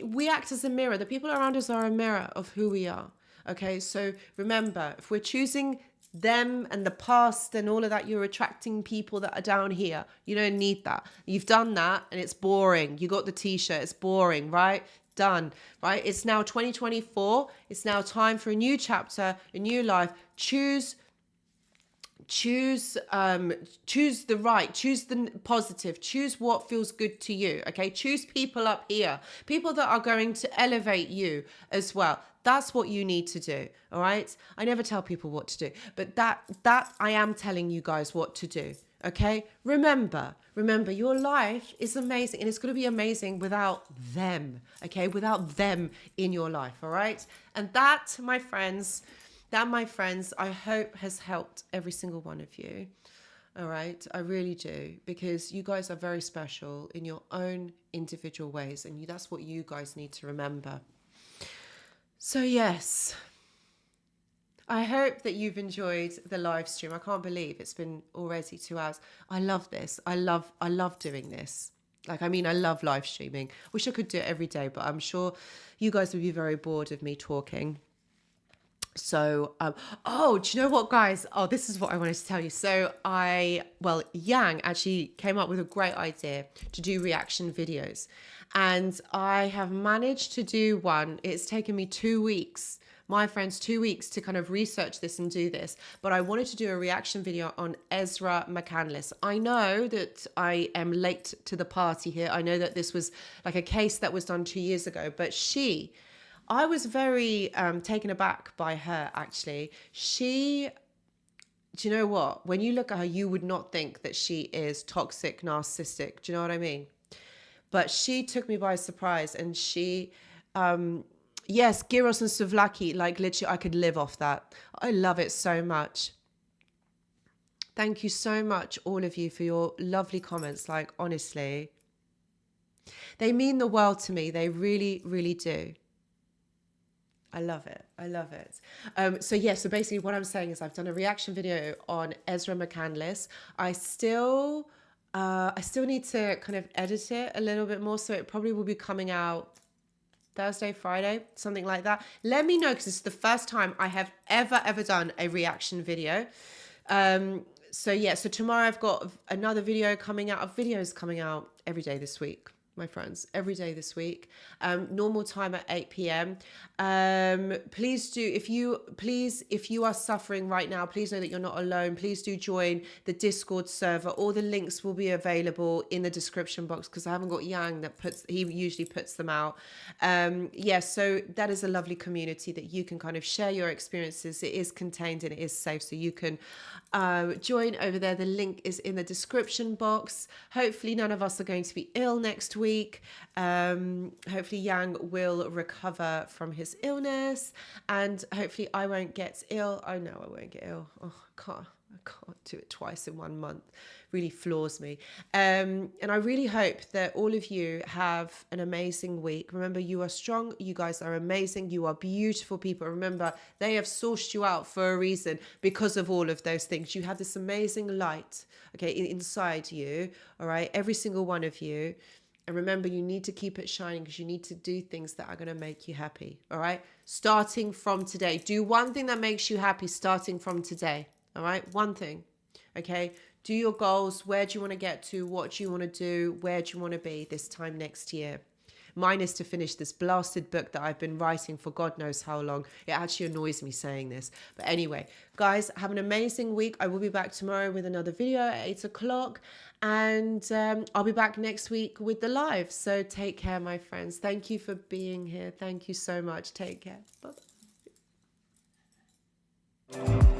We act as a mirror. The people around us are a mirror of who we are. Okay. So remember, if we're choosing them and the past and all of that, you're attracting people that are down here. You don't need that. You've done that and it's boring. You got the t-shirt. It's boring, right? Done, right? It's now 2024. It's now time for a new chapter, a new life. Choose the right, choose the positive, choose what feels good to you. Okay. Choose people up here, people that are going to elevate you as well. That's what you need to do. All right. I never tell people what to do, but that I am telling you guys what to do. Okay. Remember, your life is amazing, and it's going to be amazing without them. Okay. Without them in your life. All right. And that, my friends, I hope has helped every single one of you. All right. I really do, because you guys are very special in your own individual ways. And that's what you guys need to remember. So yes, I hope that you've enjoyed the live stream. I can't believe it's been already 2 hours. I love this. I love doing this. I love live streaming. Wish I could do it every day, but I'm sure you guys would be very bored of me talking. So, oh, do you know what, guys? Oh, this is what I wanted to tell you. So Yang actually came up with a great idea to do reaction videos. And I have managed to do one. It's taken me 2 weeks, my friends, 2 weeks to kind of research this and do this. But I wanted to do a reaction video on Ezra McCandless. I know that I am late to the party here. I know that this was like a case that was done 2 years ago, but I was very taken aback by her, actually. Do you know what? When you look at her, you would not think that she is toxic, narcissistic. Do you know what I mean? But she took me by surprise, and yes, gyros and souvlaki, like literally I could live off that. I love it so much. Thank you so much, all of you, for your lovely comments. Like, honestly, they mean the world to me. They really, really do. I love it. I love it. So basically what I'm saying is I've done a reaction video on Ezra McCandless. I still need to kind of edit it a little bit more. So it probably will be coming out Thursday, Friday, something like that. Let me know, because this is the first time I have ever done a reaction video. So tomorrow I've got another video coming out, of videos coming out every day this week, my friends, every day this week, normal time at 8 p.m. Please do, if you are suffering right now, please know that you're not alone. Please do join the Discord server. All the links will be available in the description box, because I haven't got Yang he usually puts them out. So that is a lovely community that you can kind of share your experiences. It is contained and it is safe, so you can join over there. The link is in the description box. Hopefully none of us are going to be ill next week. Hopefully Yang will recover from his illness, and hopefully I won't get ill. I know I won't get ill. Oh, I can't do it twice in 1 month. Really floors me. And I really hope that all of you have an amazing week. Remember, you are strong. You guys are amazing. You are beautiful people. Remember, they have sourced you out for a reason, because of all of those things. You have this amazing light, okay, inside you. All right, every single one of you. And remember, you need to keep it shining, because you need to do things that are going to make you happy. All right. Starting from today, do one thing that makes you happy starting from today. All right. One thing. Okay. Do your goals. Where do you want to get to? What do you want to do? Where do you want to be this time next year? Mine is to finish this blasted book that I've been writing for God knows how long. It actually annoys me saying this. But anyway, guys, have an amazing week. I will be back tomorrow with another video at 8 o'clock. And I'll be back next week with the live. So take care, my friends. Thank you for being here. Thank you so much. Take care. Bye-bye.